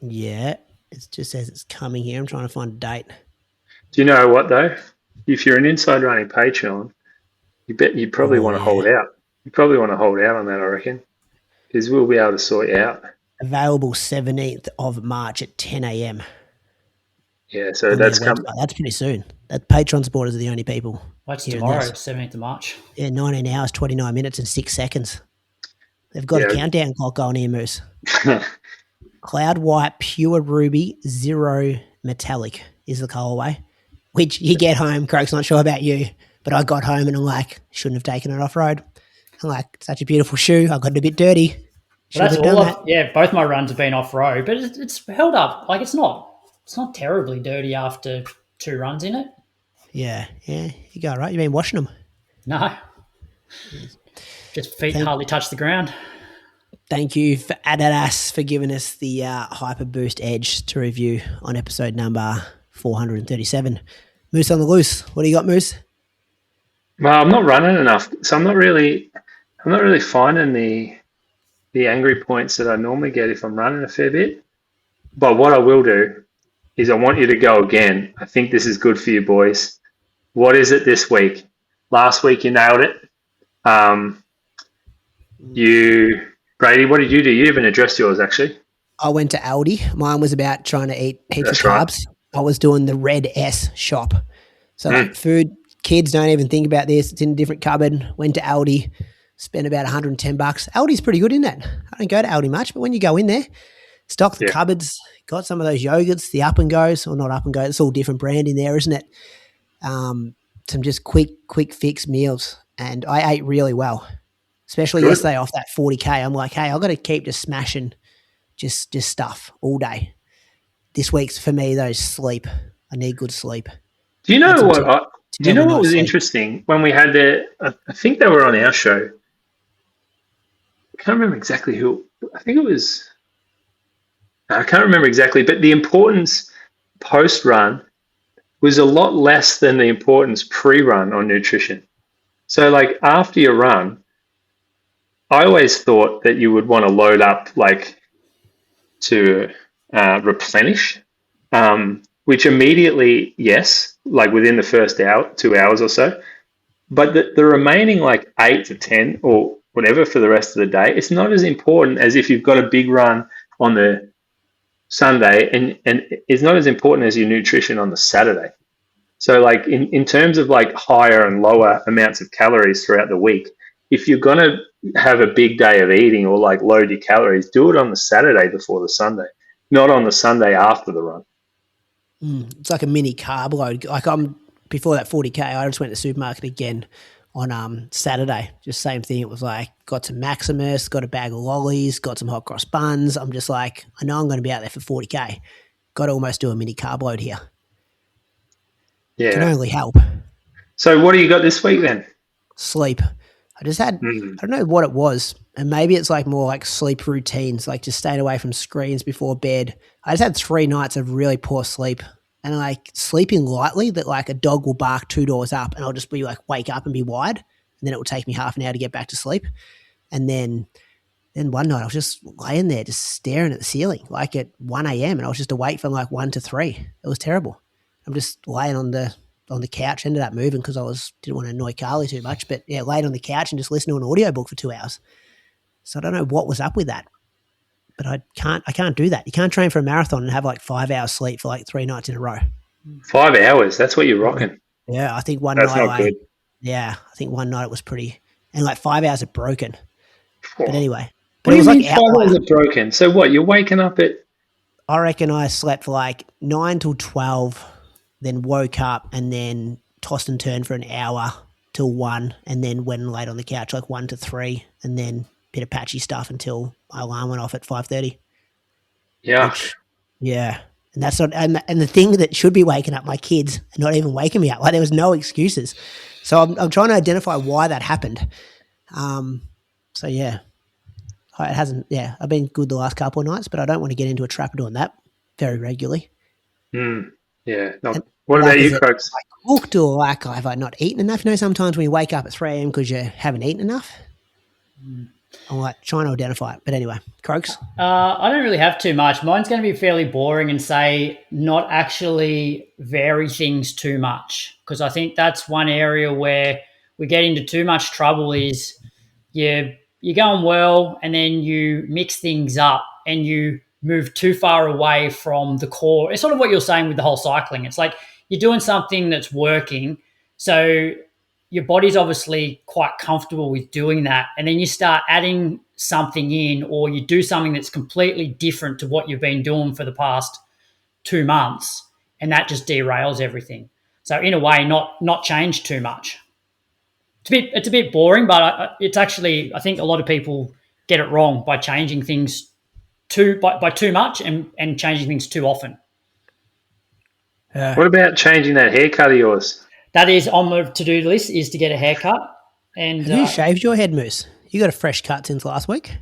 Yeah, it just says it's coming here. I'm trying to find a date. Do you know what, though? If you're an Inside Running Patreon, you'd probably want to hold out. You probably want to hold out on that, I reckon, because we'll be able to sort you out. Available 17th of March at 10 a.m. Yeah, so that's coming. That's pretty soon. That Patreon supporters are the only people. That's tomorrow, 17th of March. Yeah, 19 hours, 29 minutes and 6 seconds. They've got a countdown clock going here, Moose. Cloud White Pure Ruby Zero Metallic is the colorway, which you get home. Croak's not sure about you, but I got home and I'm like, shouldn't have taken it off-road. I'm like, such a beautiful shoe. I got it a bit dirty. Well, that's all. Yeah, both my runs have been off-road, but it's held up. Like, it's not terribly dirty after 2 runs in it. Yeah, you go right. You been washing them? No. Just feet hardly touch the ground. Thank you for Adidas for giving us the Hyperboost Edge to review on episode number 437. Moose on the loose. What do you got, Moose? Well, I'm not running enough, so I'm not really finding the angry points that I normally get if I'm running a fair bit. But what I will do is I want you to go again. I think this is good for you boys. What is it this week? Last week you nailed it. Brady, what did you do? You even addressed yours, actually. I went to Aldi. Mine was about trying to eat heaps of carbs. Right. I was doing the Red S shop. So like food, kids don't even think about this. It's in a different cupboard. Went to Aldi, spent about $110. Aldi's pretty good, isn't it? I don't go to Aldi much, but when you go in there, stock the cupboards, got some of those yogurts, the Up and Goes, or not Up and Go. It's all different brand in there, isn't it? Some just quick fix meals. And I ate really well. Especially yesterday off that 40K. I'm like, hey, I've got to keep just smashing just stuff all day. This week's for me, though, sleep. I need good sleep. Do you know what? Do you know what was interesting when we had I think they were on our show. I can't remember exactly who. I think it was. I can't remember exactly, but the importance post-run was a lot less than the importance pre-run on nutrition. So, like after your run, I always thought that you would want to load up like to replenish, which immediately, yes, like within the first hour, 2 hours or so. But the remaining like 8 to 10 or whatever for the rest of the day, it's not as important as if you've got a big run on the Sunday and it's not as important as your nutrition on the Saturday. So like in terms of like higher and lower amounts of calories throughout the week, if you're going to have a big day of eating or like load your calories, do it on the Saturday before the Sunday, not on the Sunday after the run. It's like a mini carb load. Like before that 40K, I just went to the supermarket again on Saturday. Just same thing. It was like got some Maximus, got a bag of lollies, got some hot cross buns. I'm just like, I know I'm going to be out there for 40K. Got to almost do a mini carb load here. Yeah. Can only help. So what do you got this week then? Sleep. I just had, I don't know what it was. And maybe it's like more like sleep routines, like just staying away from screens before bed. I just had 3 nights of really poor sleep and like sleeping lightly that like a dog will bark 2 doors up and I'll just be like, wake up and be wide. And then it will take me half an hour to get back to sleep. And then one night I was just laying there, just staring at the ceiling, like at 1 a.m. and I was just awake from like 1 to 3. It was terrible. I'm just laying on the couch, ended up moving because didn't want to annoy Carly too much, but yeah, laid on the couch and just listened to an audiobook for 2 hours. So I don't know what was up with that, but I can't do that. You can't train for a marathon and have like 5 hours sleep for like 3 nights in a row. 5 hours, that's what you're rocking. Yeah, I think that's not good. Yeah, I think one night it was pretty, and like 5 hours are broken. But anyway. What do you mean 5 hours are broken? So what, you're waking up at? I reckon I slept for like 9 till 12, then woke up and then tossed and turned for an hour till 1, and then went and laid on the couch like 1 to 3, and then bit of patchy stuff until my alarm went off at 5:30. Yeah. Yeah. And that's not, and the thing that should be waking up my kids and not even waking me up, like there was no excuses. So I'm trying to identify why that happened. So yeah, it hasn't, I've been good the last couple of nights, but I don't want to get into a trap of doing that very regularly. Yeah. What about you, folks? Like cooked or like have I not eaten enough? You know, sometimes when you wake up at 3 a.m. because you haven't eaten enough. I'm like trying to identify it. But anyway, Croaks? I don't really have too much. Mine's going to be fairly boring and say not actually vary things too much, because I think that's one area where we get into too much trouble is you're going well and then you mix things up and you move too far away from the core. It's sort of what you're saying with the whole cycling. It's like you're doing something that's working, so your body's obviously quite comfortable with doing that, and then you start adding something in, or you do something that's completely different to what you've been doing for the past 2 months, and that just derails everything. So in a way, not change too much. It's a bit boring, but it's actually, I think a lot of people get it wrong by changing things by too much and changing things too often. What about changing that haircut of yours? that is on the to-do list, is to get a haircut. And Have you shaved your head, Moose? You got a fresh cut since last week?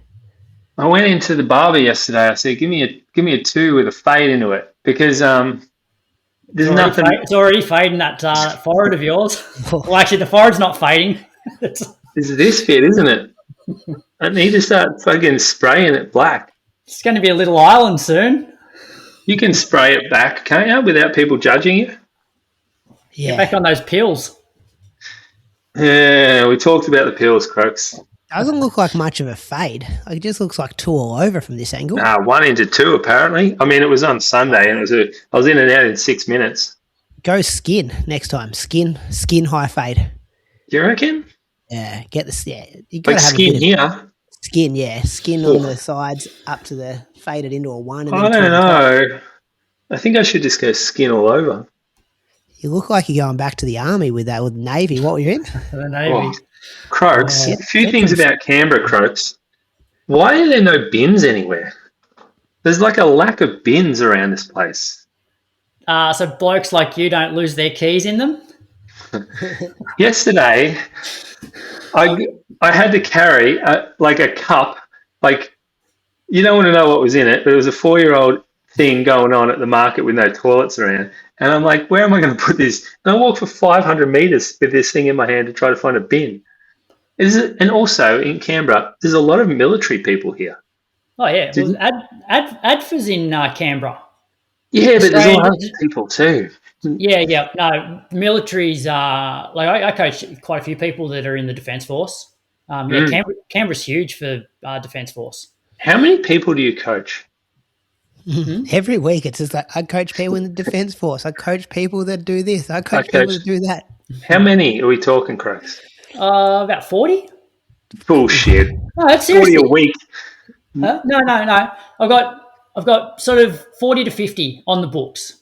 I went into the barber yesterday. I said, give me a 2 with a fade into it because there's nothing. It's already fading that forehead of yours. Well, actually, the forehead's not fading. It's this bit, isn't it? I need to start fucking spraying it black. It's going to be a little island soon. You can spray it back, can't you, without people judging you? Yeah. Get back on those pills. Yeah, we talked about the pills, Crooks. Doesn't look like much of a fade. Like, it just looks like 2 all over from this angle. 1 into 2 apparently. I mean, it was on Sunday, and I was in and out in 6 minutes. Go skin next time. Skin high fade. Do you reckon? Yeah, get this. Yeah, you Like skin here. Skin, yeah, skin on the sides up to the faded into a 1. And I don't know. I think I should just go skin all over. You look like you're going back to the army with that, with Navy. What were you in? The Navy. Oh, Croaks, a few things about Canberra, Croaks. Why are there no bins anywhere? There's like a lack of bins around this place. So blokes like you don't lose their keys in them? Yesterday, I had to carry a cup. Like, you don't want to know what was in it, but it was a 4-year-old thing going on at the market with no toilets around. And I'm like, where am I going to put this? And I walk for 500 metres with this thing in my hand to try to find a bin. And also in Canberra, there's a lot of military people here. Oh, yeah. Well, ADFA's in Canberra. Yeah, but there's a lot of people too. Yeah. No, militaries are I coach quite a few people that are in the Defence Force. Canberra's huge for Defence Force. How many people do you coach? Every week it's just like, I coach people in the Defence Force. I coach people that do this. I coach people that do that. How many are we talking, Chris? About 40. Bullshit. No, that's seriously 40 a week. Huh? No. I've got sort of 40 to 50 on the books.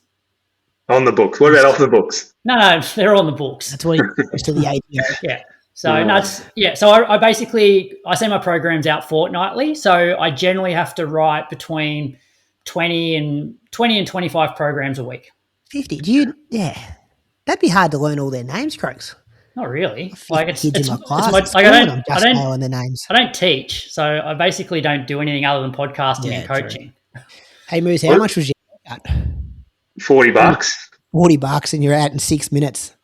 On the books. What about off the books? No, they're on the books. That's what he goes to the ADO. Yeah. So So I basically send my programs out fortnightly. So I generally have to write between 20 and 25 programs a week. 50. Yeah. That'd be hard to learn all their names, Croaks. Not really. Kids in my class. I don't their names. I don't teach, so I basically don't do anything other than podcasting and coaching. True. Hey Moose, how much was your cut? $40. $40 and you're out in 6 minutes.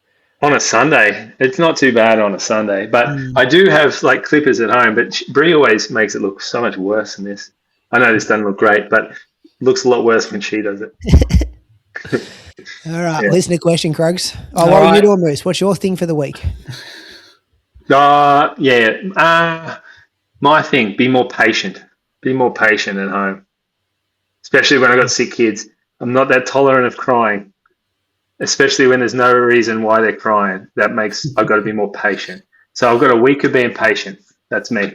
On a Sunday. It's not too bad on a Sunday. But I do have like clippers at home, but Bree always makes it look so much worse than this. I know this doesn't look great, but it looks a lot worse when she does it. All right, listen to question, Croaks. What are you doing, Moose? What's your thing for the week? My thing, be more patient. Be more patient at home. Especially when I've got sick kids. I'm not that tolerant of crying. Especially when there's no reason why they're crying. That makes I've got to be more patient. So I've got a week of being patient. That's me.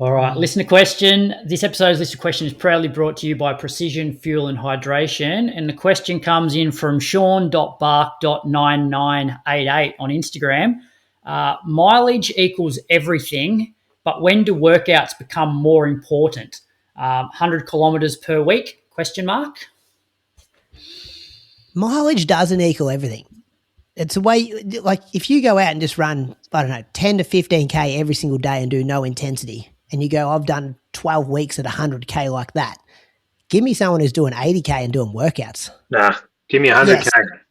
All right, listener question. This episode's listener question is proudly brought to you by Precision Fuel and Hydration. And the question comes in from Sean.bark.9988 on Instagram. Mileage equals everything, but when do workouts become more important? 100 kilometres per week, ? Mileage doesn't equal everything. It's a way, like if you go out and just run, 10 to 15K every single day and do no intensity, and you go, I've done 12 weeks at 100K like that. Give me someone who's doing 80K and doing workouts. Nah, give me 100K.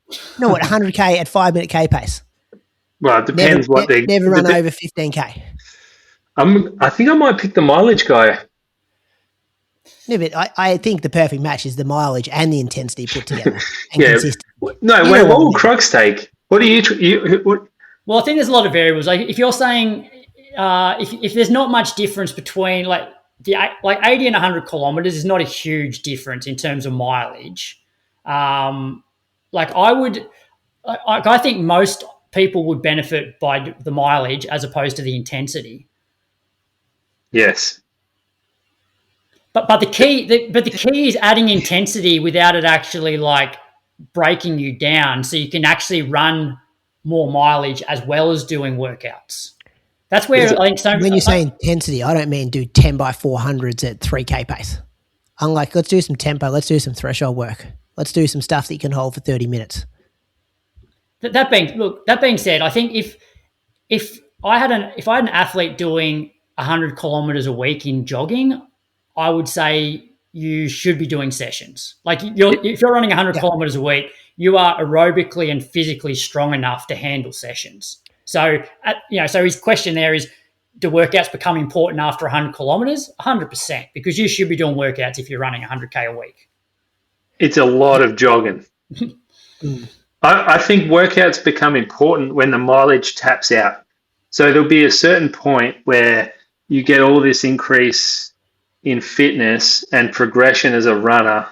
Yes. No, at 100K at 5-minute K pace. Well, it depends never run over 15K. I think I might pick the mileage guy. No, but I think the perfect match is the mileage and the intensity put together. And consistent. No, what will Crux take? What do you? Well, I think there's a lot of variables. Like if you're saying if there's not much difference between like 80 and 100 kilometers is not a huge difference in terms of mileage. I think most people would benefit by the mileage as opposed to the intensity. Yes. But the key is adding intensity without it actually like breaking you down, so you can actually run more mileage as well as doing workouts. That's where I think so. When you say intensity, I don't mean do 10 by 400s at 3K pace. I'm like, let's do some tempo, let's do some threshold work, let's do some stuff that you can hold for 30 minutes. That being said, I think if I had an athlete doing 100 kilometers a week in jogging, I would say you should be doing sessions. Like if you're running 100 kilometers a week, you are aerobically and physically strong enough to handle sessions. So, so his question there is, do workouts become important after 100 kilometers? 100%, because you should be doing workouts if you're running 100K a week. It's a lot of jogging. I think workouts become important when the mileage taps out. So there'll be a certain point where you get all this increase in fitness and progression as a runner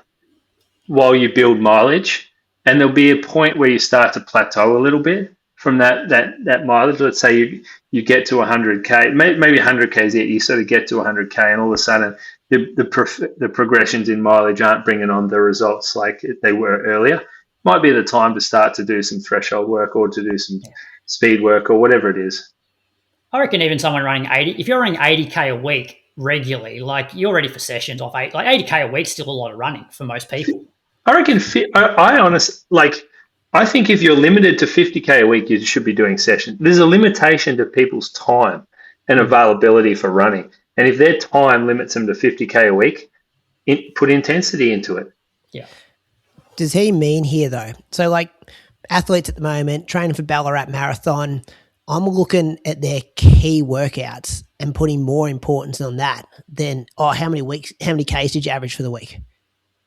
while you build mileage. And there'll be a point where you start to plateau a little bit from that mileage. Let's say you get to 100K, maybe 100K is it. You sort of get to 100K and all of a sudden the progressions in mileage aren't bringing on the results like they were earlier. Might be the time to start to do some threshold work or to do some speed work or whatever it is. I reckon even someone running 80, if you're running 80K a week regularly, like you're ready for sessions off 80K a week's still a lot of running for most people. I reckon, I think if you're limited to 50K a week, you should be doing sessions. There's a limitation to people's time and availability for running. And if their time limits them to 50K a week, put intensity into it. Yeah. Does he mean here though? So like athletes at the moment training for Ballarat Marathon, I'm looking at their key workouts and putting more importance on that than, how many Ks did you average for the week?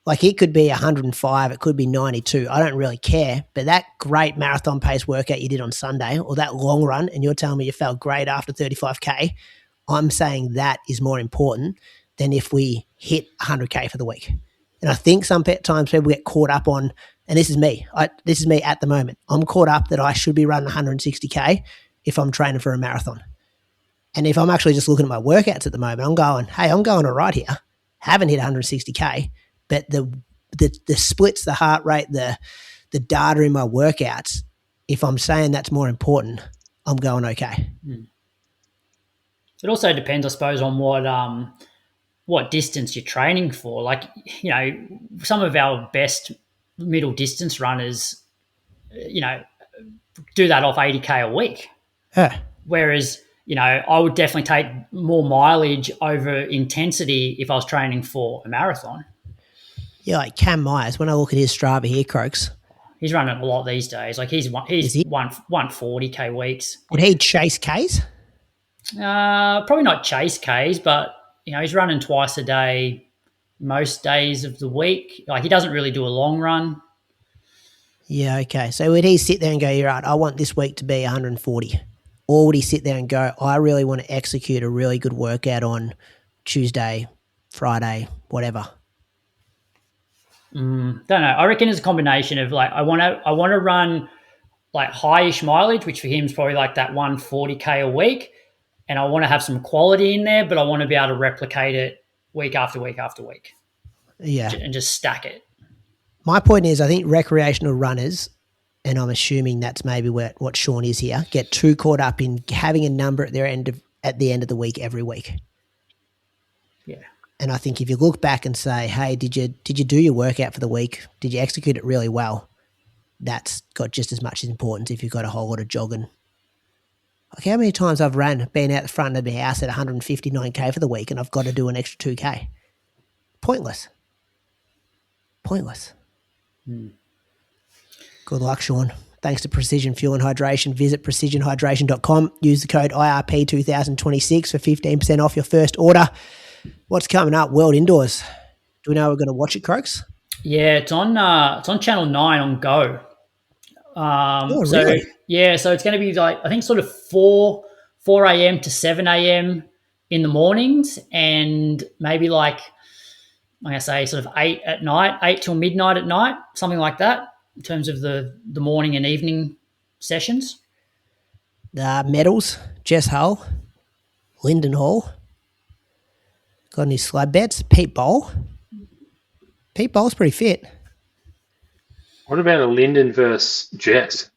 Like it could be 105, it could be 92. I don't really care. But that great marathon pace workout you did on Sunday or that long run and you're telling me you felt great after 35K, I'm saying that is more important than if we hit 100K for the week. And I think sometimes people get caught up on, and this is me. This is me at the moment. I'm caught up that I should be running 160K if I'm training for a marathon. And if I'm actually just looking at my workouts at the moment, I'm going, hey, I'm going all right here. Haven't hit 160K, but the splits, the heart rate, the data in my workouts, if I'm saying that's more important, I'm going okay. It also depends, I suppose, on what distance you're training for. Like, some of our best middle distance runners, do that off 80K a week. Whereas, I would definitely take more mileage over intensity if I was training for a marathon. Yeah, like Cam Myers, when I look at his Strava here, Croaks. He's running a lot these days. Like he's 140K weeks. Would he chase Ks? Probably not chase Ks, but he's running twice a day most days of the week. Like he doesn't really do a long run. Yeah, okay. So would he sit there and go, you're right, I want this week to be 140? Or would he sit there and go, I really want to execute a really good workout on Tuesday, Friday, whatever? Don't know. I reckon it's a combination of like I want to run like high-ish mileage, which for him is probably like that 140K a week, and I want to have some quality in there, but I want to be able to replicate it week after week after week. Yeah. And just stack it. My point is I think recreational runners, and I'm assuming that's maybe what Sean is here, get too caught up in having a number at the end of the week every week. Yeah. And I think if you look back and say, hey, did you do your workout for the week? Did you execute it really well? That's got just as much importance if you've got a whole lot of jogging. Like how many times I've been out the front of the house at 159K for the week and I've got to do an extra 2K. Pointless. Good luck, Sean. Thanks to Precision Fuel and Hydration. Visit precisionhydration.com. Use the code IRP2026 for 15% off your first order. What's coming up? World Indoors. Do we know we're going to watch it, Croaks? Yeah, it's on Channel 9 on Go. Really? So it's going to be like, I think sort of 4 a.m. to 7 a.m. in the mornings, and maybe like I say sort of 8 at night, 8 till midnight at night, something like that in terms of the morning and evening sessions. Medals, Jess Hull, Lyndon Hall. Got any slab bets? Pete Bowl. Pete Bowl's pretty fit. What about a Lyndon versus Jess?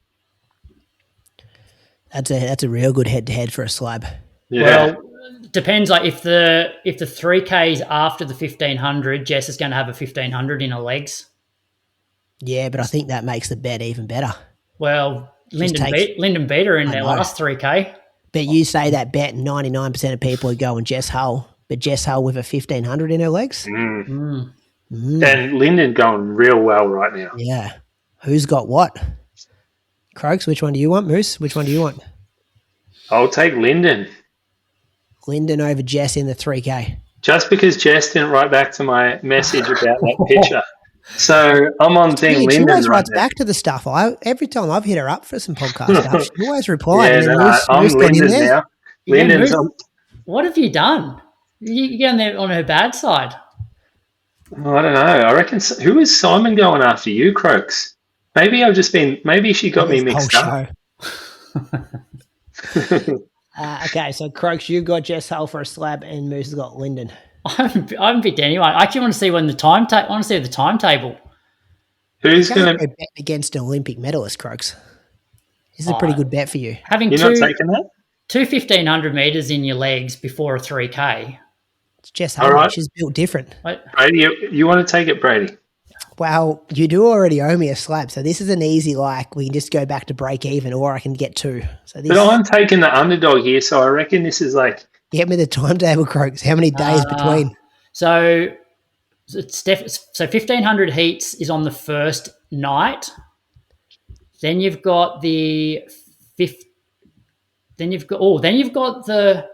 That's a real good head-to-head for a slab. Yeah. Well, depends. Like if the 3Ks after the 1500, Jess is going to have a 1500 in her legs. Yeah, but I think that makes the bet even better. Well, Lyndon beat her in their last 3K. But you say that bet 99% of people are going Jess Hull, but Jess Hull with a 1,500 in her legs? And Lyndon going real well right now. Yeah. Who's got what? Croaks, which one do you want? Moose, which one do you want? I'll take Lyndon. Lyndon over Jess in the 3K. Just because Jess didn't write back to my message about that picture. So I'm on Team Lyndon. She always right writes now. back to the stuff. Every time I've hit her up for some podcast stuff, she always replies. I'm Lyndon now. Lyndon's on. What have you done? You're going there on her bad side. I don't know. I reckon. Who is Simon going after you, Croaks? Maybe she got me mixed up. Okay, so Croaks, you've got Jess Hull for a slab, and Moose has got Lyndon. I haven't picked anyone. I actually want to see the timetable. Who's going to bet against an Olympic medalist, Croaks? This is a pretty good bet for you. Having You're not taking that? 1,500 meters in your legs before a 3K. It's Jess Hull. Right. She's built different. Brady, you want to take it, Brady? Well, you do already owe me a slab, so this is an easy, we can just go back to break even, or I can get two. But I'm taking the underdog here, so I reckon this is Get me the timetable, Croaks. How many days between? So 1,500 heats is on the first night. Then you've got the fifth. Then you've got the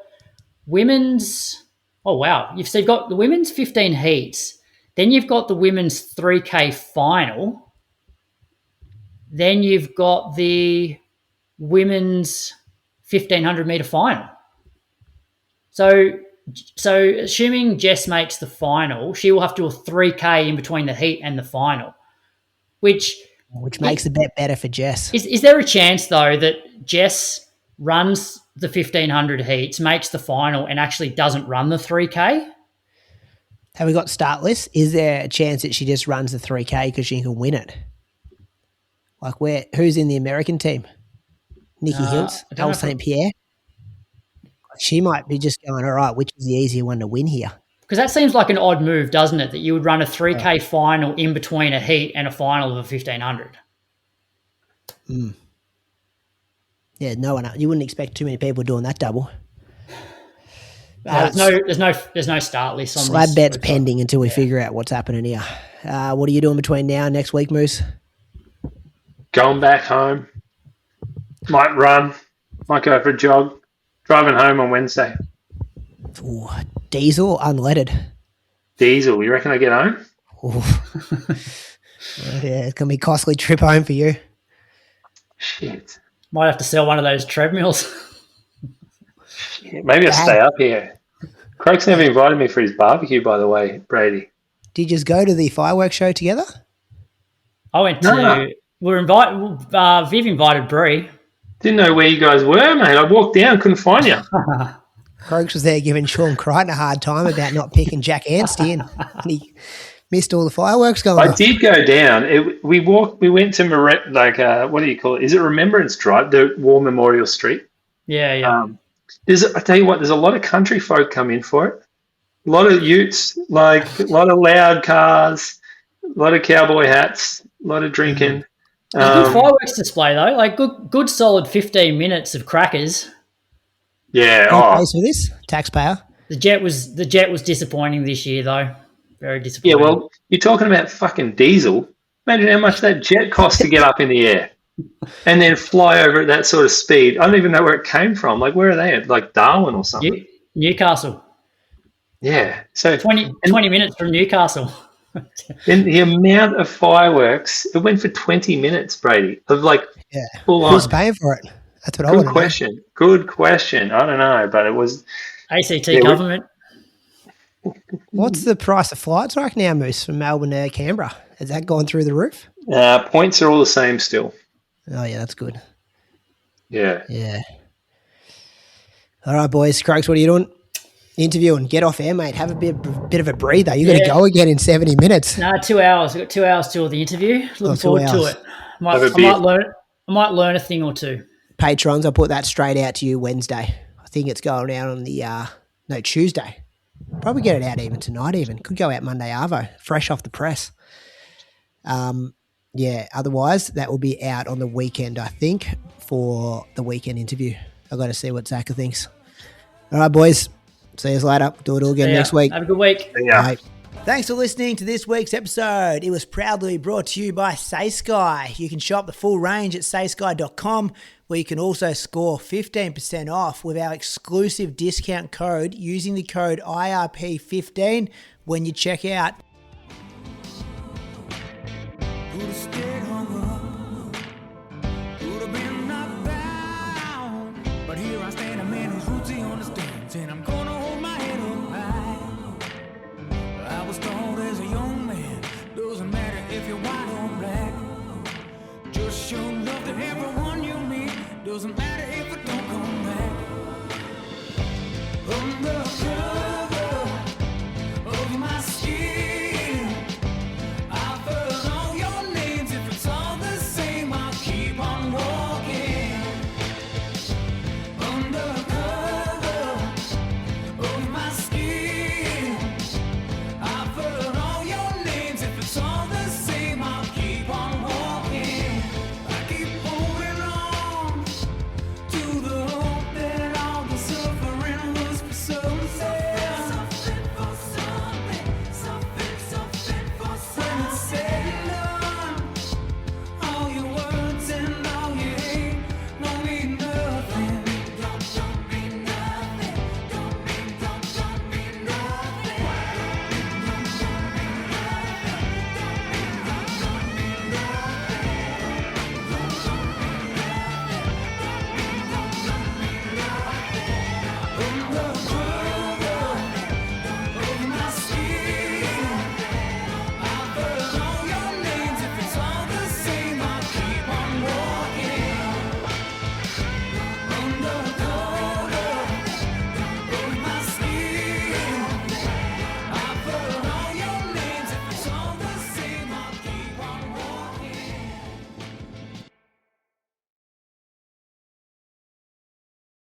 women's. Oh wow! You've got the women's 15 heats. Then you've got the women's 3K final. Then you've got the women's 1,500 meter final. So assuming Jess makes the final, she will have to do a 3K in between the heat and the final, which makes the bet better for Jess. Is there a chance, though, that Jess runs the 1,500 heats, makes the final, and actually doesn't run the 3K? Have we got start list? Is there a chance that she just runs the 3K because she can win it? Who's in the American team? Nikki Hiltz, El St. Pierre. She might be just going, all right, which is the easier one to win here? Because that seems like an odd move, doesn't it? That you would run a 3K final in between a heat and a final of a 1,500. Yeah, you wouldn't expect too many people doing that double. There's no start list on slab this. bet's pending until we figure out what's happening here. What are you doing between now and next week, Moose? Going back home. Might run. Might go for a jog. Driving home on Wednesday. Ooh, diesel or unleaded? Diesel. You reckon I get home? Yeah, it's going to be a costly trip home for you. Shit. Might have to sell one of those treadmills. Shit. Maybe I'll stay up here. Croaks never invited me for his barbecue, by the way, Brady. Did you just go to the fireworks show together? I went to... We're invited... Viv invited Bree. Didn't know where you guys were, mate. I walked down, couldn't find you. Croaks was there giving Sean Crichton a hard time about not picking Jack Anstey and he missed all the fireworks going on. I did go down. We went to what do you call it? Is it Remembrance Drive, the War Memorial Street? Yeah. I tell you what, there's a lot of country folk come in for it. A lot of utes, a lot of loud cars, a lot of cowboy hats, a lot of drinking. Good fireworks display though, good solid 15 minutes of crackers. Yeah. Who pays for this? Taxpayer. The jet was disappointing this year though. Very disappointing. Yeah, well, you're talking about fucking diesel. Imagine how much that jet costs to get up in the air and then fly over at that sort of speed. I don't even know where it came from. Where are they at? Darwin or something? Newcastle. Yeah. So 20 minutes from Newcastle. And the amount of fireworks, it went for 20 minutes, Brady, of full on. Who's paying for it? That's what I want to know. Good question. I don't know, but it was... ACT government. What's the price of flights right now, Moose, from Melbourne to Canberra? Has that gone through the roof? Points are all the same still. Oh, yeah, that's good. Yeah. Yeah. All right, boys. Croaks, what are you doing? Interviewing. Get off air, mate. Have a bit of a breather. You're going to go again in 70 minutes. No, 2 hours. We've got 2 hours till the interview. Looking forward to it. I might learn a thing or two. Patrons, I'll put that straight out to you Wednesday. I think it's going out on the Tuesday. Probably get it out even tonight even. Could go out Monday arvo, fresh off the press. Otherwise that will be out on the weekend, I think. for the weekend interview. I've got to see what Zaka thinks. All right, boys. See you later. Do it all again next week. Have a good week. Yeah. Bye. Thanks for listening to this week's episode. It was proudly brought to you by SaySky. You can shop the full range at saysky.com, where you can also score 15% off with our exclusive discount code using the code IRP15 when you check out. Who'da stayed hung up? Who'da been knocked down? But here I stand, a man whose roots he understands, and I'm gonna hold my head up high. I was taught as a young man, doesn't matter if you're white or black. Just show love to everyone you meet, doesn't matter if it don't come back. Undercover.